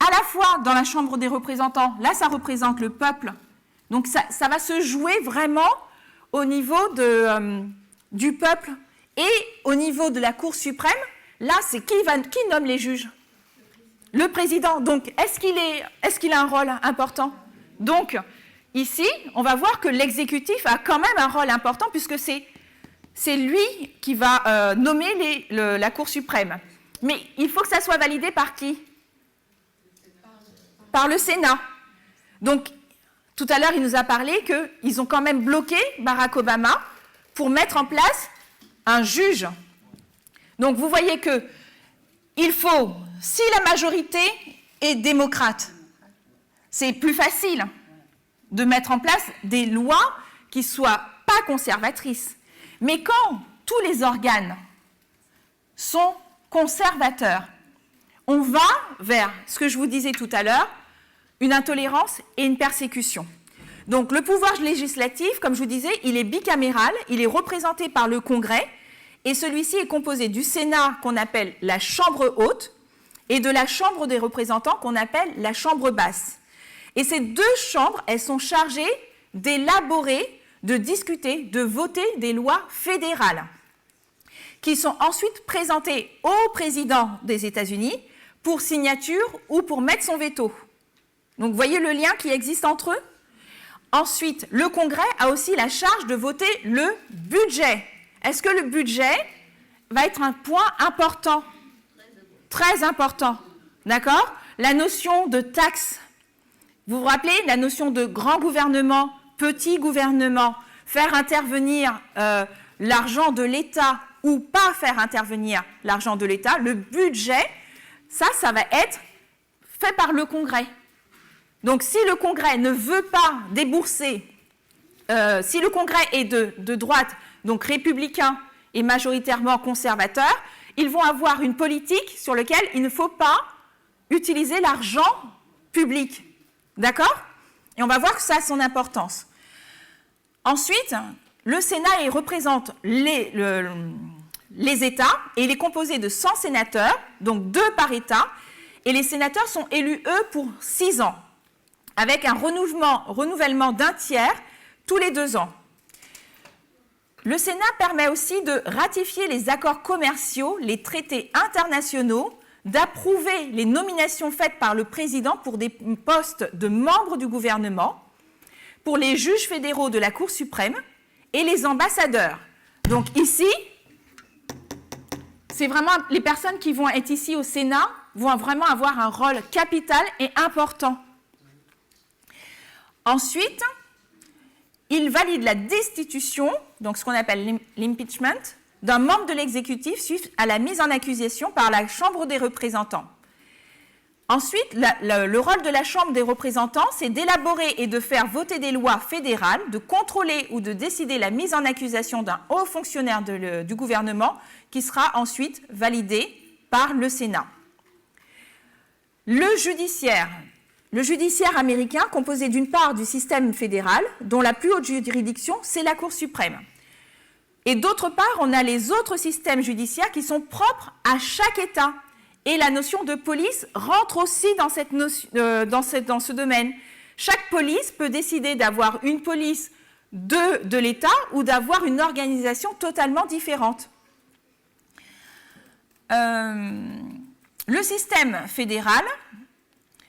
Speaker 1: à la fois dans la Chambre des représentants, là ça représente le peuple, donc ça va se jouer vraiment au niveau du peuple, et au niveau de la Cour suprême, là c'est qui nomme les juges? Le président. Donc est-ce qu'il a un rôle important? Donc ici, on va voir que l'exécutif a quand même un rôle important, puisque c'est lui qui va nommer la Cour suprême. Mais il faut que ça soit validé par qui? Par le Sénat. Donc, tout à l'heure, il nous a parlé qu'ils ont quand même bloqué Barack Obama pour mettre en place un juge. Donc, vous voyez qu'il faut, si la majorité est démocrate, c'est plus facile de mettre en place des lois qui ne soient pas conservatrices. Mais quand tous les organes sont conservateurs, on va vers ce que je vous disais tout à l'heure, une intolérance et une persécution. Donc le pouvoir législatif, comme je vous disais, il est bicaméral, il est représenté par le Congrès, et celui-ci est composé du Sénat qu'on appelle la Chambre haute et de la Chambre des représentants qu'on appelle la Chambre basse. Et ces 2 chambres, elles sont chargées d'élaborer, de discuter, de voter des lois fédérales qui sont ensuite présentées au président des États-Unis pour signature ou pour mettre son veto. Donc, vous voyez le lien qui existe entre eux? Ensuite, le Congrès a aussi la charge de voter le budget. Est-ce que le budget va être un point important? Très important. D'accord? La notion de taxe. Vous vous rappelez la notion de grand gouvernement, petit gouvernement, faire intervenir l'argent de l'État ou pas faire intervenir l'argent de l'État, le budget, ça va être fait par le Congrès. Donc si le Congrès ne veut pas débourser, si le Congrès est de droite, donc républicain et majoritairement conservateur, ils vont avoir une politique sur laquelle il ne faut pas utiliser l'argent public. D'accord? Et on va voir que ça a son importance. Ensuite, le Sénat il représente les États et il est composé de 100 sénateurs, donc 2 par État, et les sénateurs sont élus, eux, pour 6 ans, avec un renouvellement d'un tiers tous les 2 ans. Le Sénat permet aussi de ratifier les accords commerciaux, les traités internationaux, d'approuver les nominations faites par le président pour des postes de membres du gouvernement, pour les juges fédéraux de la Cour suprême et les ambassadeurs. Donc ici, c'est vraiment les personnes qui vont être ici au Sénat vont vraiment avoir un rôle capital et important. Ensuite, il valide la destitution, donc ce qu'on appelle l'impeachment, d'un membre de l'exécutif suite à la mise en accusation par la Chambre des représentants. Ensuite, le rôle de la Chambre des représentants, c'est d'élaborer et de faire voter des lois fédérales, de contrôler ou de décider la mise en accusation d'un haut fonctionnaire du gouvernement qui sera ensuite validé par le Sénat. Le judiciaire américain, composé d'une part du système fédéral, dont la plus haute juridiction, c'est la Cour suprême. Et d'autre part, on a les autres systèmes judiciaires qui sont propres à chaque État. Et la notion de police rentre aussi dans ce domaine. Chaque police peut décider d'avoir une police de l'État ou d'avoir une organisation totalement différente. Le système fédéral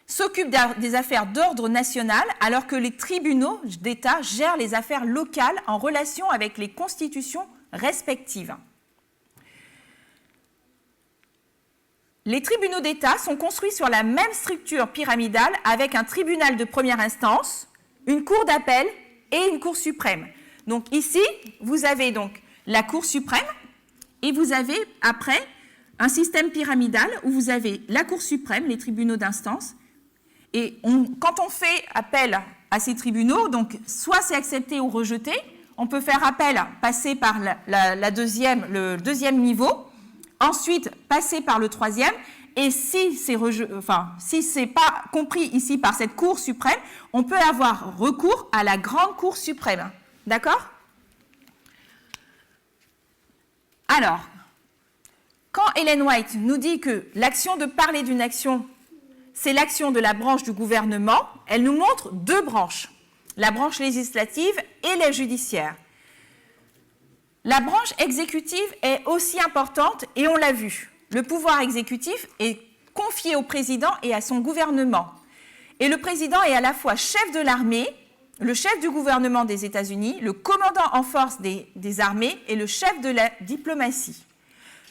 Speaker 1: s'occupe des affaires d'ordre national, alors que les tribunaux d'État gèrent les affaires locales en relation avec les constitutions respectives. Les tribunaux d'État sont construits sur la même structure pyramidale avec un tribunal de première instance, une cour d'appel et une cour suprême. Donc ici, vous avez donc la cour suprême et vous avez après un système pyramidal où vous avez la cour suprême, les tribunaux d'instance. Et quand on fait appel à ces tribunaux, donc soit c'est accepté ou rejeté, on peut faire appel, passer par le deuxième niveau, ensuite passer par le troisième, et si c'est pas compris ici par cette Cour suprême, on peut avoir recours à la Grande Cour suprême. D'accord? Alors, quand Ellen White nous dit que l'action de parler d'une action, c'est l'action de la branche du gouvernement, elle nous montre 2 branches, la branche législative et la judiciaire. La branche exécutive est aussi importante et on l'a vu. Le pouvoir exécutif est confié au président et à son gouvernement. Et le président est à la fois chef de l'armée, le chef du gouvernement des États-Unis, le commandant en force des armées et le chef de la diplomatie.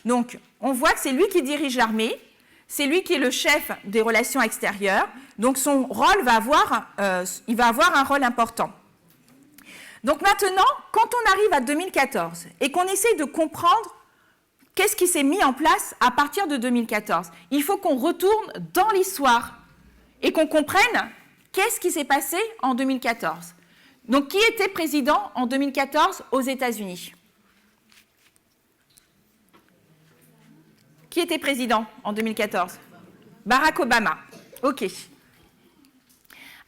Speaker 1: Donc, on voit que c'est lui qui dirige l'armée, c'est lui qui est le chef des relations extérieures, donc son rôle il va avoir un rôle important. Donc maintenant, quand on arrive à 2014 et qu'on essaie de comprendre qu'est-ce qui s'est mis en place à partir de 2014, il faut qu'on retourne dans l'histoire et qu'on comprenne qu'est-ce qui s'est passé en 2014. Donc, qui était président en 2014 aux États-Unis? Qui était président en 2014? Barack Obama. OK.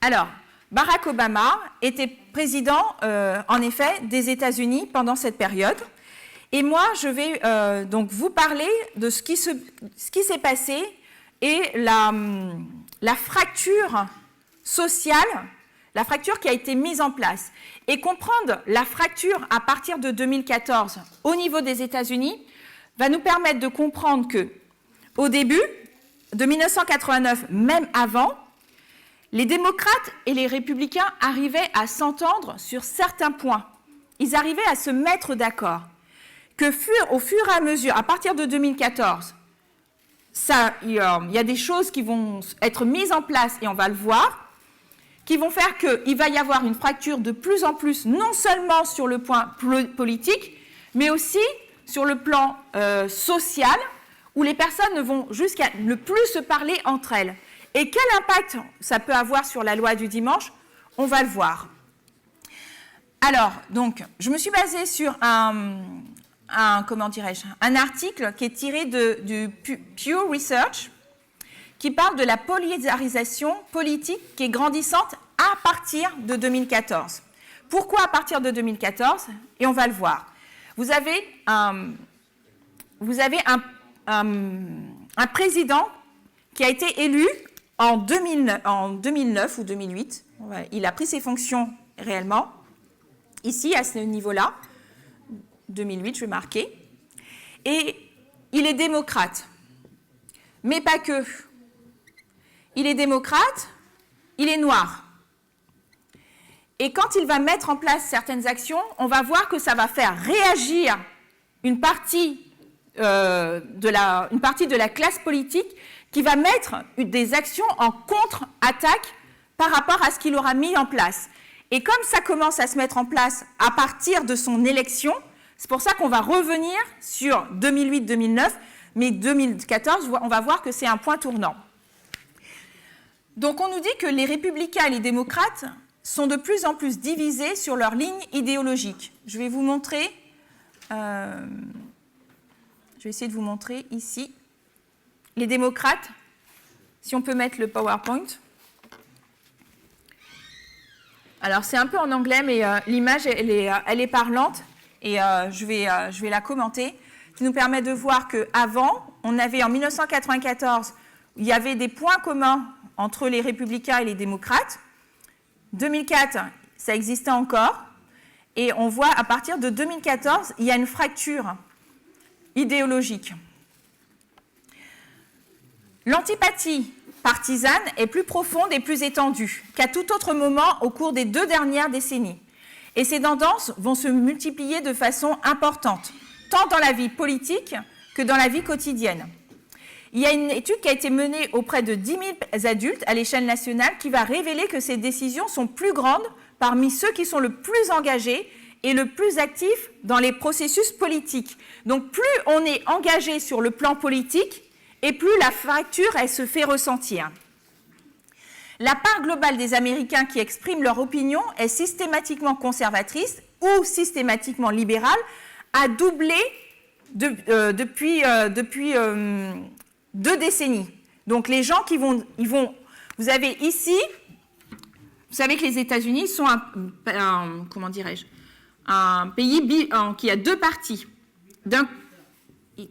Speaker 1: Alors, Barack Obama était président, en effet, des États-Unis pendant cette période. Et moi, je vais donc vous parler de ce qui s'est passé et la fracture sociale, la fracture qui a été mise en place. Et comprendre la fracture à partir de 2014 au niveau des États-Unis va nous permettre de comprendre que, au début de 1989, même avant, les démocrates et les républicains arrivaient à s'entendre sur certains points. Ils arrivaient à se mettre d'accord. Au fur et à mesure, à partir de 2014, il y a des choses qui vont être mises en place, et on va le voir, qui vont faire qu'il va y avoir une fracture de plus en plus, non seulement sur le point politique, mais aussi sur le plan social, où les personnes ne vont jusqu'à ne plus se parler entre elles. Et quel impact ça peut avoir sur la loi du dimanche? On va le voir. Alors, donc, je me suis basée sur un article qui est tiré du Pew Research, qui parle de la polarisation politique qui est grandissante à partir de 2014. Pourquoi à partir de 2014? Et on va le voir. Vous avez un président qui a été élu en 2009 ou 2008. Il a pris ses fonctions réellement, ici, à ce niveau-là. 2008, je vais marquer. Et il est démocrate. Mais pas que. Il est démocrate, il est noir. Et quand il va mettre en place certaines actions, on va voir que ça va faire réagir une partie de la classe politique qui va mettre des actions en contre-attaque par rapport à ce qu'il aura mis en place. Et comme ça commence à se mettre en place à partir de son élection, c'est pour ça qu'on va revenir sur 2008-2009, mais 2014, on va voir que c'est un point tournant. Donc on nous dit que les républicains et les démocrates sont de plus en plus divisés sur leur ligne idéologique. Je vais vous montrer, je vais essayer de vous montrer ici, les démocrates, si on peut mettre le PowerPoint. Alors c'est un peu en anglais, mais l'image elle est parlante et je vais la commenter, qui nous permet de voir qu'avant, on avait en 1994, il y avait des points communs entre les républicains et les démocrates. 2004, ça existait encore. Et on voit à partir de 2014, il y a une fracture idéologique. L'antipathie partisane est plus profonde et plus étendue qu'à tout autre moment au cours des 2 dernières décennies. Et ces tendances vont se multiplier de façon importante, tant dans la vie politique que dans la vie quotidienne. Il y a une étude qui a été menée auprès de 10 000 adultes à l'échelle nationale qui va révéler que ces décisions sont plus grandes parmi ceux qui sont le plus engagés et le plus actifs dans les processus politiques. Donc plus on est engagé sur le plan politique et plus la fracture elle se fait ressentir. La part globale des Américains qui expriment leur opinion est systématiquement conservatrice ou systématiquement libérale, a doublé depuis 2 décennies. Donc les gens qui vont, vous avez ici, vous savez que les États-Unis sont un pays qui a 2 partis.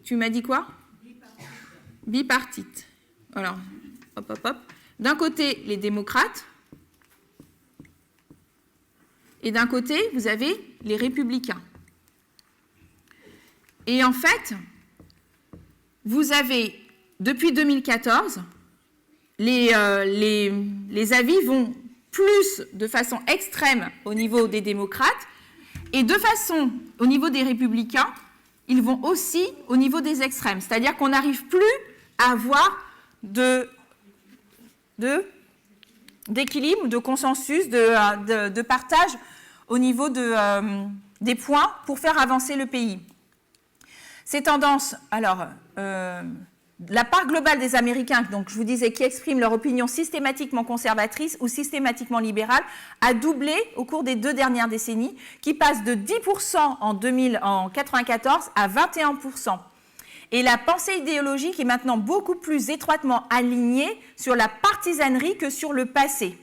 Speaker 1: Tu m'as dit quoi? Bipartite. Alors, hop. D'un côté, les démocrates, et d'un côté, vous avez les républicains. Et en fait, vous avez, depuis 2014, les avis vont plus de façon extrême au niveau des démocrates, et de façon au niveau des républicains, ils vont aussi au niveau des extrêmes. C'est-à-dire qu'on n'arrive plus à avoir d'équilibre, de consensus, de partage au niveau des points pour faire avancer le pays. Ces tendances, alors, la part globale des Américains, donc je vous disais, qui expriment leur opinion systématiquement conservatrice ou systématiquement libérale, a doublé au cours des 2 dernières décennies, qui passe de 10% en 1994 à 21%. Et la pensée idéologique est maintenant beaucoup plus étroitement alignée sur la partisanerie que sur le passé.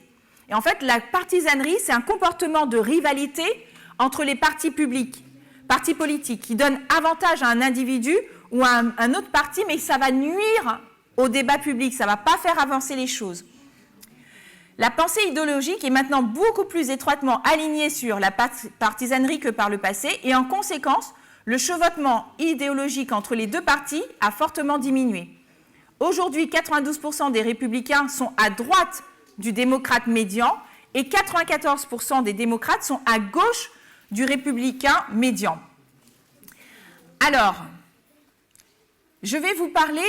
Speaker 1: Et en fait, la partisanerie, c'est un comportement de rivalité entre les partis politiques, qui donne avantage à un individu ou à un autre parti, mais ça va nuire au débat public, ça ne va pas faire avancer les choses. La pensée idéologique est maintenant beaucoup plus étroitement alignée sur la partisanerie que par le passé, et en conséquence, le chevauchement idéologique entre les 2 partis a fortement diminué. Aujourd'hui, 92% des républicains sont à droite du démocrate médian et 94% des démocrates sont à gauche du républicain médian. Alors, je vais vous parler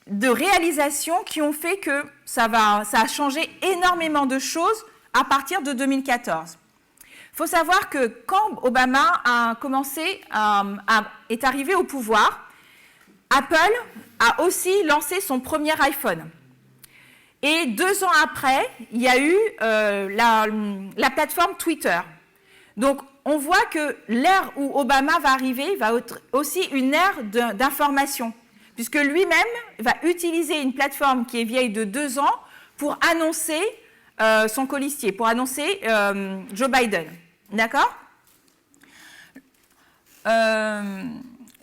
Speaker 1: de réalisations qui ont fait que ça a changé énormément de choses à partir de 2014. Il faut savoir que quand Obama est arrivé au pouvoir, Apple a aussi lancé son premier iPhone. Et 2 ans après, il y a eu la plateforme Twitter. Donc, on voit que l'ère où Obama va arriver va être aussi une ère d'information, puisque lui-même va utiliser une plateforme qui est vieille de 2 ans pour annoncer son colistier, pour annoncer Joe Biden. D'accord ?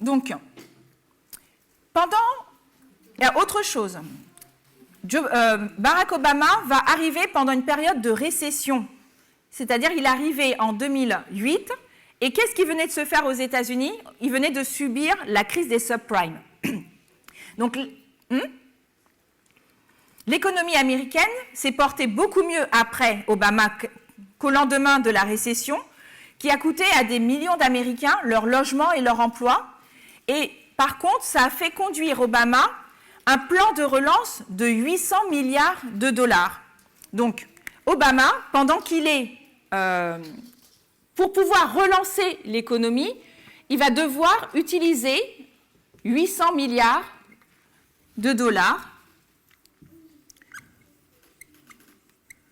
Speaker 1: Donc, il y a autre chose. Barack Obama va arriver pendant une période de récession. C'est-à-dire il est arrivé en 2008. Et qu'est-ce qui venait de se faire aux États-Unis ? Il venait de subir la crise des subprimes. Donc, l'économie américaine s'est portée beaucoup mieux après Obama qu'au lendemain de la récession, qui a coûté à des millions d'Américains leur logement et leur emploi. Et par contre, ça a fait conduire Obama un plan de relance de 800 milliards de dollars. Donc, Obama, pendant qu'il est... pour pouvoir relancer l'économie, il va devoir utiliser 800 milliards de dollars.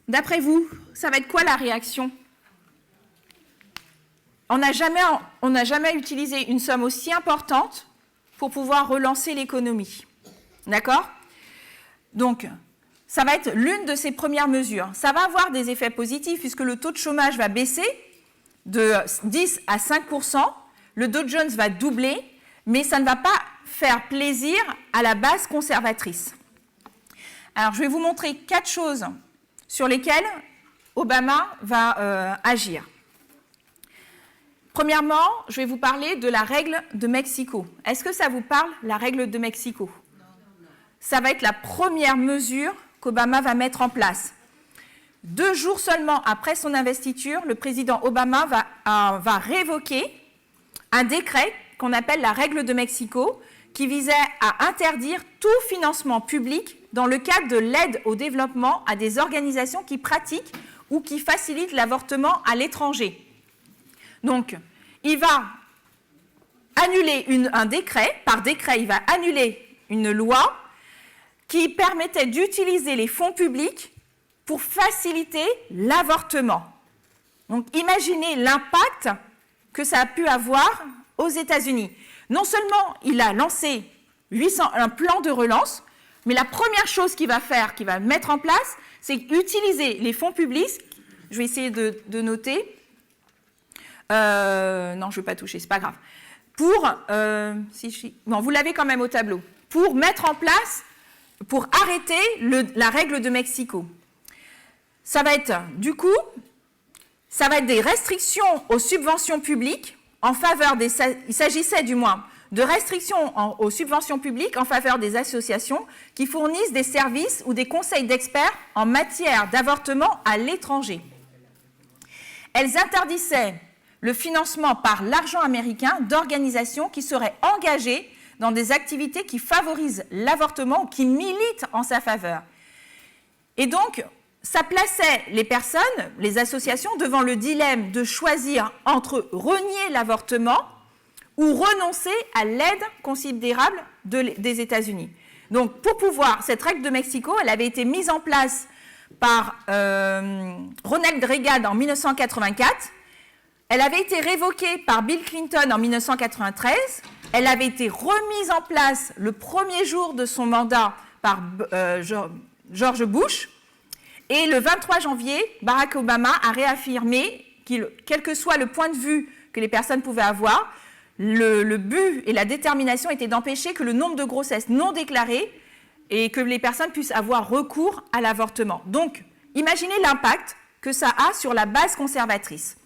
Speaker 1: D'après vous, ça va être quoi la réaction ? On n'a jamais utilisé une somme aussi importante pour pouvoir relancer l'économie. D'accord ? Donc, ça va être l'une de ces premières mesures. Ça va avoir des effets positifs puisque le taux de chômage va baisser de 10 à 5%, le Dow Jones va doubler, mais ça ne va pas faire plaisir à la base conservatrice. Alors, je vais vous montrer 4 choses sur lesquelles Obama va agir. Premièrement, je vais vous parler de la règle de Mexico. Est-ce que ça vous parle, la règle de Mexico ? Ça va être la première mesure qu'Obama va mettre en place. 2 jours seulement après son investiture, le président Obama va révoquer un décret qu'on appelle la règle de Mexico, qui visait à interdire tout financement public dans le cadre de l'aide au développement à des organisations qui pratiquent ou qui facilitent l'avortement à l'étranger. Donc, il va annuler un décret, par décret, il va annuler une loi qui permettait d'utiliser les fonds publics pour faciliter l'avortement. Donc, imaginez l'impact que ça a pu avoir aux États-Unis. Non seulement il a lancé un plan de relance, mais la première chose qu'il va faire, qu'il va mettre en place, c'est utiliser les fonds publics. Je vais essayer de noter. Non, je ne vais pas toucher, c'est pas grave. Bon, vous l'avez quand même au tableau. Pour mettre en place, pour arrêter la règle de Mexico. Ça va être, du coup, ça va être des restrictions aux subventions publiques en faveur des... Il s'agissait du moins de restrictions aux subventions publiques en faveur des associations qui fournissent des services ou des conseils d'experts en matière d'avortement à l'étranger. Elles interdisaient le financement par l'argent américain d'organisations qui seraient engagées dans des activités qui favorisent l'avortement ou qui militent en sa faveur. Et donc, ça plaçait les personnes, les associations, devant le dilemme de choisir entre renier l'avortement ou renoncer à l'aide considérable des États-Unis. Donc, pour pouvoir, cette règle de Mexico, elle avait été mise en place par Ronald Reagan en 1984. Elle avait été révoquée par Bill Clinton en 1993. Elle avait été remise en place le premier jour de son mandat par George Bush. Et le 23 janvier, Barack Obama a réaffirmé quel que soit le point de vue que les personnes pouvaient avoir, le but et la détermination étaient d'empêcher que le nombre de grossesses non déclarées et que les personnes puissent avoir recours à l'avortement. Donc, imaginez l'impact que ça a sur la base conservatrice.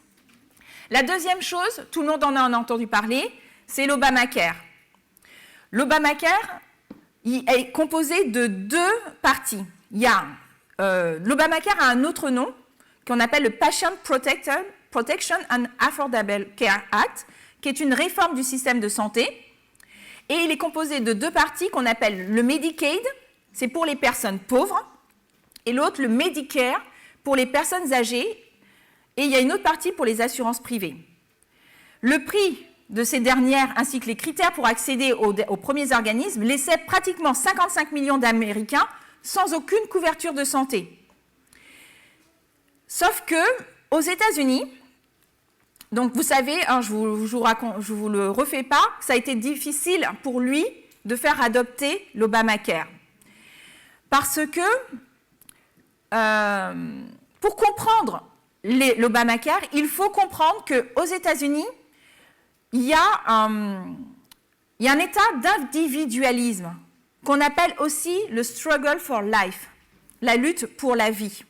Speaker 1: La deuxième chose, tout le monde en a entendu parler, c'est l'Obamacare. L'Obamacare est composé de 2 parties. Il y a l'Obamacare a un autre nom qu'on appelle le Patient Protection and Affordable Care Act, qui est une réforme du système de santé. Et il est composé de 2 parties qu'on appelle le Medicaid, c'est pour les personnes pauvres, et l'autre, le Medicare, pour les personnes âgées, et il y a une autre partie pour les assurances privées. Le prix de ces dernières, ainsi que les critères pour accéder aux premiers organismes, laissaient pratiquement 55 millions d'Américains sans aucune couverture de santé. Sauf que, aux États-Unis, donc vous savez, hein, je vous le refais pas, ça a été difficile pour lui de faire adopter l'Obamacare. Parce que, pour comprendre l'Obamacare, il faut comprendre qu'aux États-Unis, il y a un état d'individualisme qu'on appelle aussi le struggle for life, la lutte pour la vie.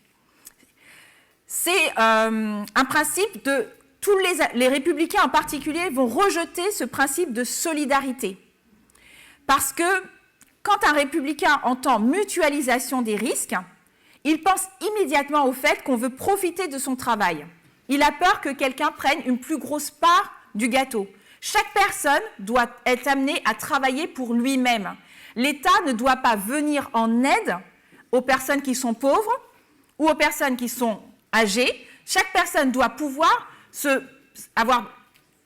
Speaker 1: C'est un principe de... Tous les républicains en particulier vont rejeter ce principe de solidarité. Parce que quand un républicain entend mutualisation des risques, il pense immédiatement au fait qu'on veut profiter de son travail. Il a peur que quelqu'un prenne une plus grosse part du gâteau. Chaque personne doit être amenée à travailler pour lui-même. L'État ne doit pas venir en aide aux personnes qui sont pauvres ou aux personnes qui sont âgées. Chaque personne doit pouvoir avoir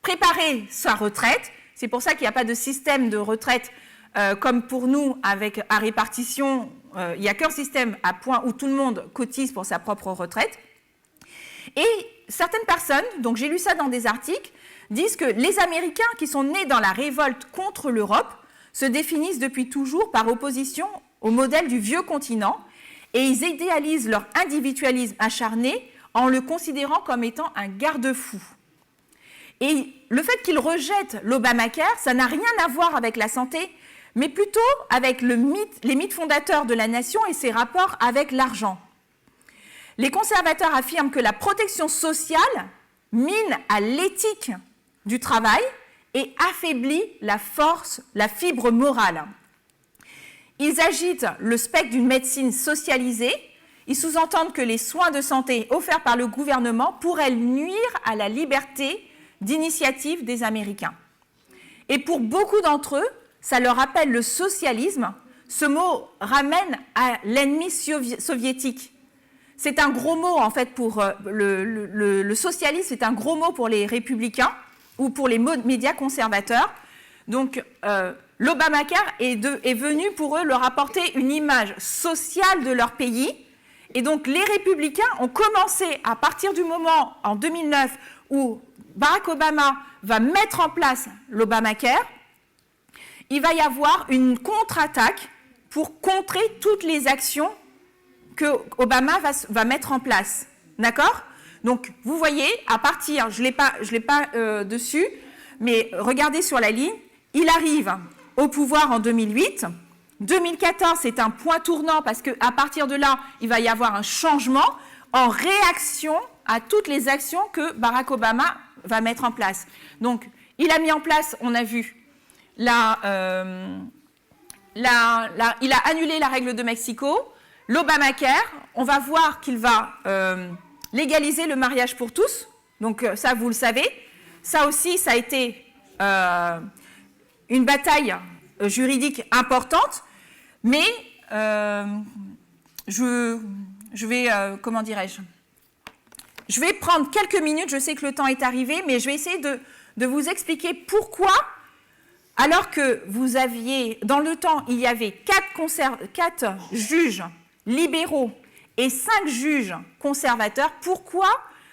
Speaker 1: préparé sa retraite. C'est pour ça qu'il n'y a pas de système de retraite comme pour nous à répartition. Il n'y a qu'un système à point où tout le monde cotise pour sa propre retraite. Et certaines personnes, donc j'ai lu ça dans des articles, disent que les Américains qui sont nés dans la révolte contre l'Europe se définissent depuis toujours par opposition au modèle du vieux continent et ils idéalisent leur individualisme acharné en le considérant comme étant un garde-fou. Et le fait qu'ils rejettent l'Obamacare, ça n'a rien à voir avec la santé, mais plutôt avec les mythes fondateurs de la nation et ses rapports avec l'argent. Les conservateurs affirment que la protection sociale mine à l'éthique du travail et affaiblit la fibre morale. Ils agitent le spectre d'une médecine socialisée. Ils sous-entendent que les soins de santé offerts par le gouvernement pourraient nuire à la liberté d'initiative des Américains. Et pour beaucoup d'entre eux, ça leur rappelle le socialisme. Ce mot ramène à l'ennemi soviétique. C'est un gros mot, en fait, pour le socialisme, c'est un gros mot pour les républicains ou pour les médias conservateurs. Donc, l'Obamacare est venu pour eux leur apporter une image sociale de leur pays. Et donc, les républicains ont commencé, à partir du moment, en 2009, où Barack Obama va mettre en place l'Obamacare, il va y avoir une contre-attaque pour contrer toutes les actions que Obama va mettre en place. D'accord ? Donc, vous voyez, à partir, je l'ai pas dessus, mais regardez sur la ligne, il arrive au pouvoir en 2008. 2014, c'est un point tournant parce qu'à partir de là, il va y avoir un changement en réaction à toutes les actions que Barack Obama va mettre en place. Donc, il a mis en place, on a vu, il a annulé la règle de Mexico, l'Obamacare, on va voir qu'il va légaliser le mariage pour tous, donc ça, vous le savez. Ça aussi, ça a été une bataille juridique importante, mais je vais, comment dirais-je, je vais prendre quelques minutes, je sais que le temps est arrivé, mais je vais essayer de vous expliquer pourquoi, alors que vous aviez, dans le temps, il y avait 4 juges libéraux et 5 juges conservateurs, pourquoi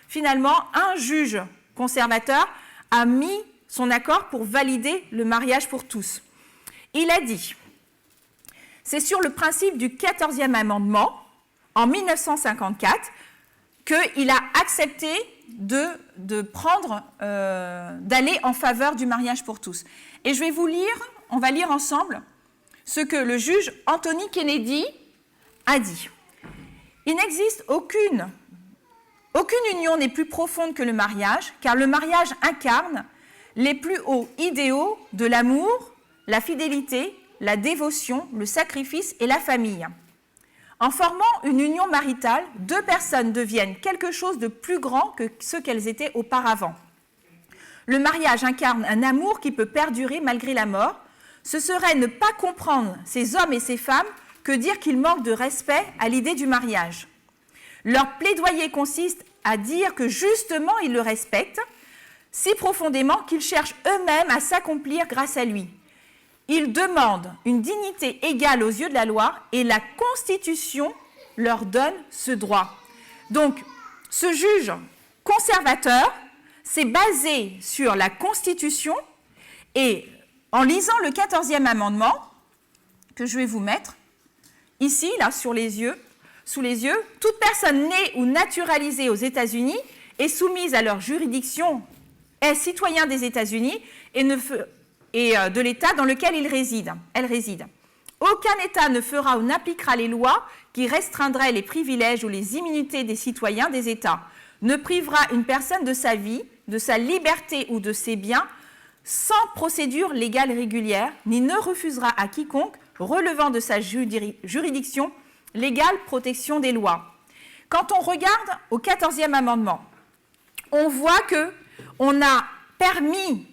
Speaker 1: finalement un juge conservateur a mis son accord pour valider le mariage pour tous. Il a dit, c'est sur le principe du 14e amendement, en 1954, qu'il a accepté d'aller en faveur du mariage pour tous. Et je vais vous lire, on va lire ensemble, ce que le juge Anthony Kennedy a dit. Il n'existe aucune union n'est plus profonde que le mariage, car le mariage incarne les plus hauts idéaux de l'amour, la fidélité, la dévotion, le sacrifice et la famille. En formant une union maritale, 2 personnes deviennent quelque chose de plus grand que ce qu'elles étaient auparavant. Le mariage incarne un amour qui peut perdurer malgré la mort. ce serait ne pas comprendre ces hommes et ces femmes que dire qu'ils manquent de respect à l'idée du mariage. Leur plaidoyer consiste à dire que justement ils le respectent si profondément qu'ils cherchent eux-mêmes à s'accomplir grâce à lui. Ils demandent une dignité égale aux yeux de la loi et la Constitution leur donne ce droit. Donc, ce juge conservateur s'est basé sur la Constitution et en lisant le 14e amendement, que je vais vous mettre ici, là, sous les yeux, toute personne née ou naturalisée aux États-Unis est soumise à leur juridiction, est citoyen des États-Unis et de l'État dans lequel elle réside. Aucun État ne fera ou n'appliquera les lois qui restreindrait les privilèges ou les immunités des citoyens des États, ne privera une personne de sa vie, de sa liberté ou de ses biens sans procédure légale régulière, ni ne refusera à quiconque relevant de sa juridiction l'égale protection des lois. Quand on regarde au 14e amendement, on voit qu'on a permis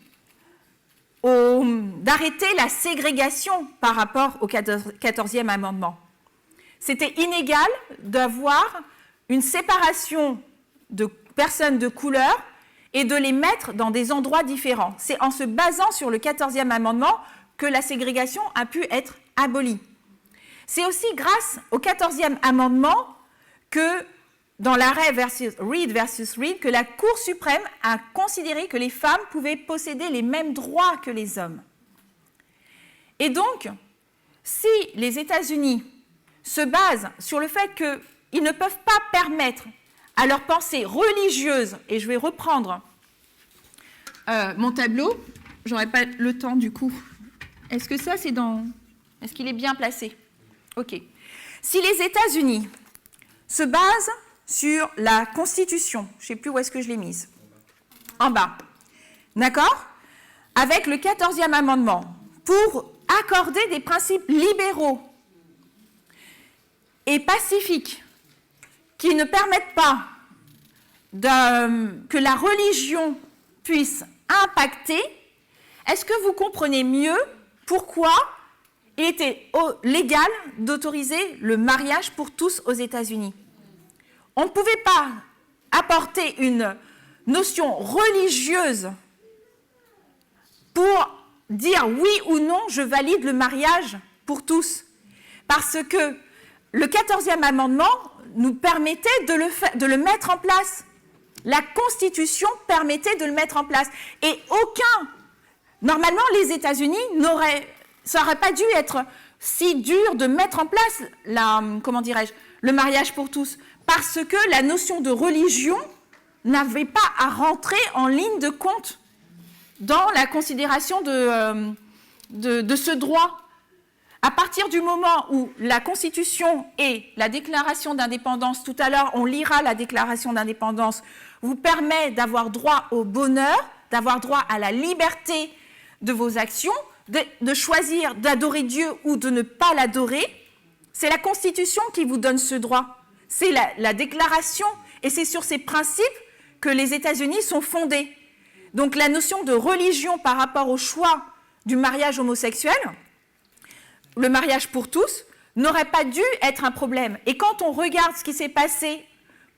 Speaker 1: d'arrêter la ségrégation par rapport au 14e amendement. C'était inégal d'avoir une séparation de personnes de couleur et de les mettre dans des endroits différents. C'est en se basant sur le 14e amendement que la ségrégation a pu être abolie. C'est aussi grâce au 14e amendement que, dans l'arrêt Reed versus Reed, que la Cour suprême a considéré que les femmes pouvaient posséder les mêmes droits que les hommes. Et donc, si les États-Unis se basent sur le fait qu'ils ne peuvent pas permettre à leur pensée religieuse, et je vais reprendre mon tableau, j'aurai pas le temps du coup. Est-ce que ça c'est dans... Est-ce qu'il est bien placé? Ok. Si les États-Unis se basent sur la Constitution, je ne sais plus où est-ce que je l'ai mise, en bas, d'accord? Avec le 14e amendement, pour accorder des principes libéraux et pacifiques qui ne permettent pas que la religion puisse impacter, est-ce que vous comprenez mieux pourquoi il était légal d'autoriser le mariage pour tous aux États-Unis? On ne pouvait pas apporter une notion religieuse pour dire oui ou non, je valide le mariage pour tous. Parce que le 14e amendement nous permettait de le mettre en place. La Constitution permettait de le mettre en place. Et normalement, les États-Unis ça n'aurait pas dû être si dur de mettre en place le mariage pour tous. Parce que la notion de religion n'avait pas à rentrer en ligne de compte dans la considération de ce droit. À partir du moment où la Constitution et la Déclaration d'indépendance, tout à l'heure on lira la Déclaration d'indépendance, vous permet d'avoir droit au bonheur, d'avoir droit à la liberté de vos actions, de choisir d'adorer Dieu ou de ne pas l'adorer, c'est la Constitution qui vous donne ce droit. C'est la Déclaration et c'est sur ces principes que les États-Unis sont fondés. Donc la notion de religion par rapport au choix du mariage homosexuel, le mariage pour tous, n'aurait pas dû être un problème. Et quand on regarde ce qui s'est passé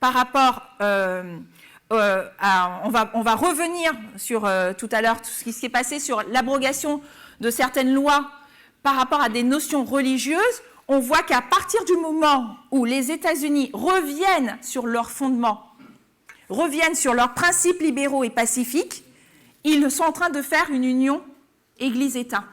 Speaker 1: par rapport on va revenir sur tout à l'heure ce qui s'est passé sur l'abrogation de certaines lois par rapport à des notions religieuses, on voit qu'à partir du moment où les États-Unis reviennent sur leurs fondements, reviennent sur leurs principes libéraux et pacifiques, ils sont en train de faire une union Église-État.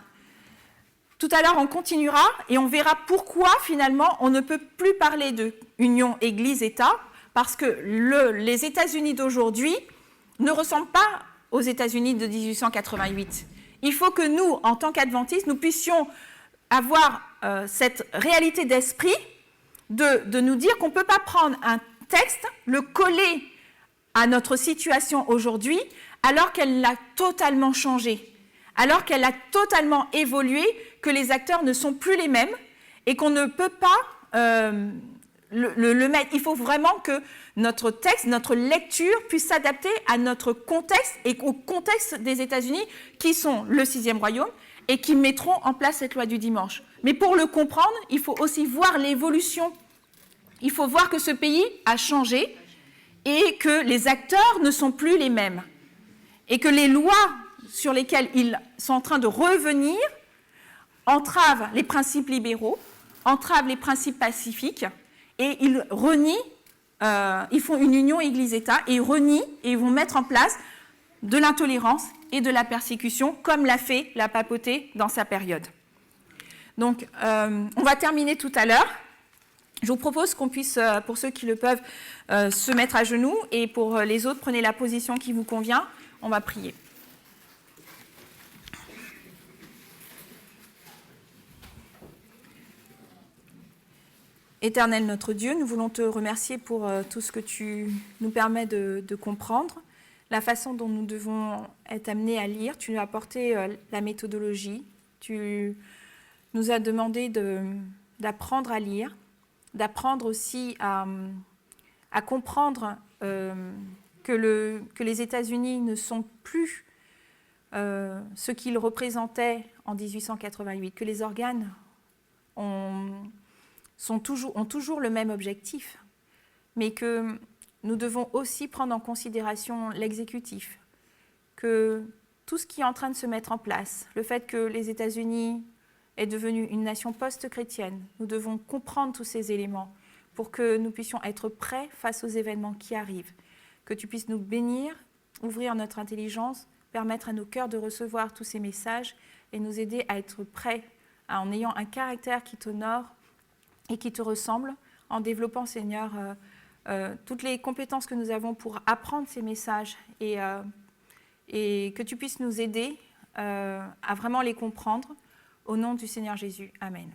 Speaker 1: Tout à l'heure, on continuera et on verra pourquoi, finalement, on ne peut plus parler de union Église-État, parce que les États-Unis d'aujourd'hui ne ressemblent pas aux États-Unis de 1888. Il faut que nous, en tant qu'adventistes, nous puissions avoir cette réalité d'esprit de nous dire qu'on ne peut pas prendre un texte, le coller à notre situation aujourd'hui, alors qu'elle a totalement changé, alors qu'elle a totalement évolué, que les acteurs ne sont plus les mêmes et qu'on ne peut pas le mettre. Il faut vraiment que notre texte, notre lecture puisse s'adapter à notre contexte et au contexte des États-Unis qui sont le 6e royaume et qui mettront en place cette loi du dimanche. Mais pour le comprendre, il faut aussi voir l'évolution. Il faut voir que ce pays a changé et que les acteurs ne sont plus les mêmes. Et que les lois sur lesquelles ils sont en train de revenir entravent les principes libéraux, entravent les principes pacifiques, et ils renient, ils font une union Église-État, et ils renient, et ils vont mettre en place de l'intolérance et de la persécution, comme l'a fait la papauté dans sa période. Donc, on va terminer tout à l'heure. Je vous propose qu'on puisse, pour ceux qui le peuvent, se mettre à genoux, et pour les autres, prenez la position qui vous convient. On va prier. Éternel notre Dieu, nous voulons te remercier pour tout ce que tu nous permets de comprendre, la façon dont nous devons être amenés à lire. Tu nous as apporté la méthodologie, tu nous as demandé d'apprendre à lire, d'apprendre aussi à comprendre que les États-Unis ne sont plus ce qu'ils représentaient en 1888, que les organes ont toujours le même objectif, mais que nous devons aussi prendre en considération l'exécutif, que tout ce qui est en train de se mettre en place, le fait que les États-Unis est devenue une nation post-chrétienne, nous devons comprendre tous ces éléments pour que nous puissions être prêts face aux événements qui arrivent, que tu puisses nous bénir, ouvrir notre intelligence, permettre à nos cœurs de recevoir tous ces messages et nous aider à être prêts en ayant un caractère qui t'honore et qui te ressemble, en développant, Seigneur, toutes les compétences que nous avons pour apprendre ces messages et que tu puisses nous aider à vraiment les comprendre. Au nom du Seigneur Jésus. Amen.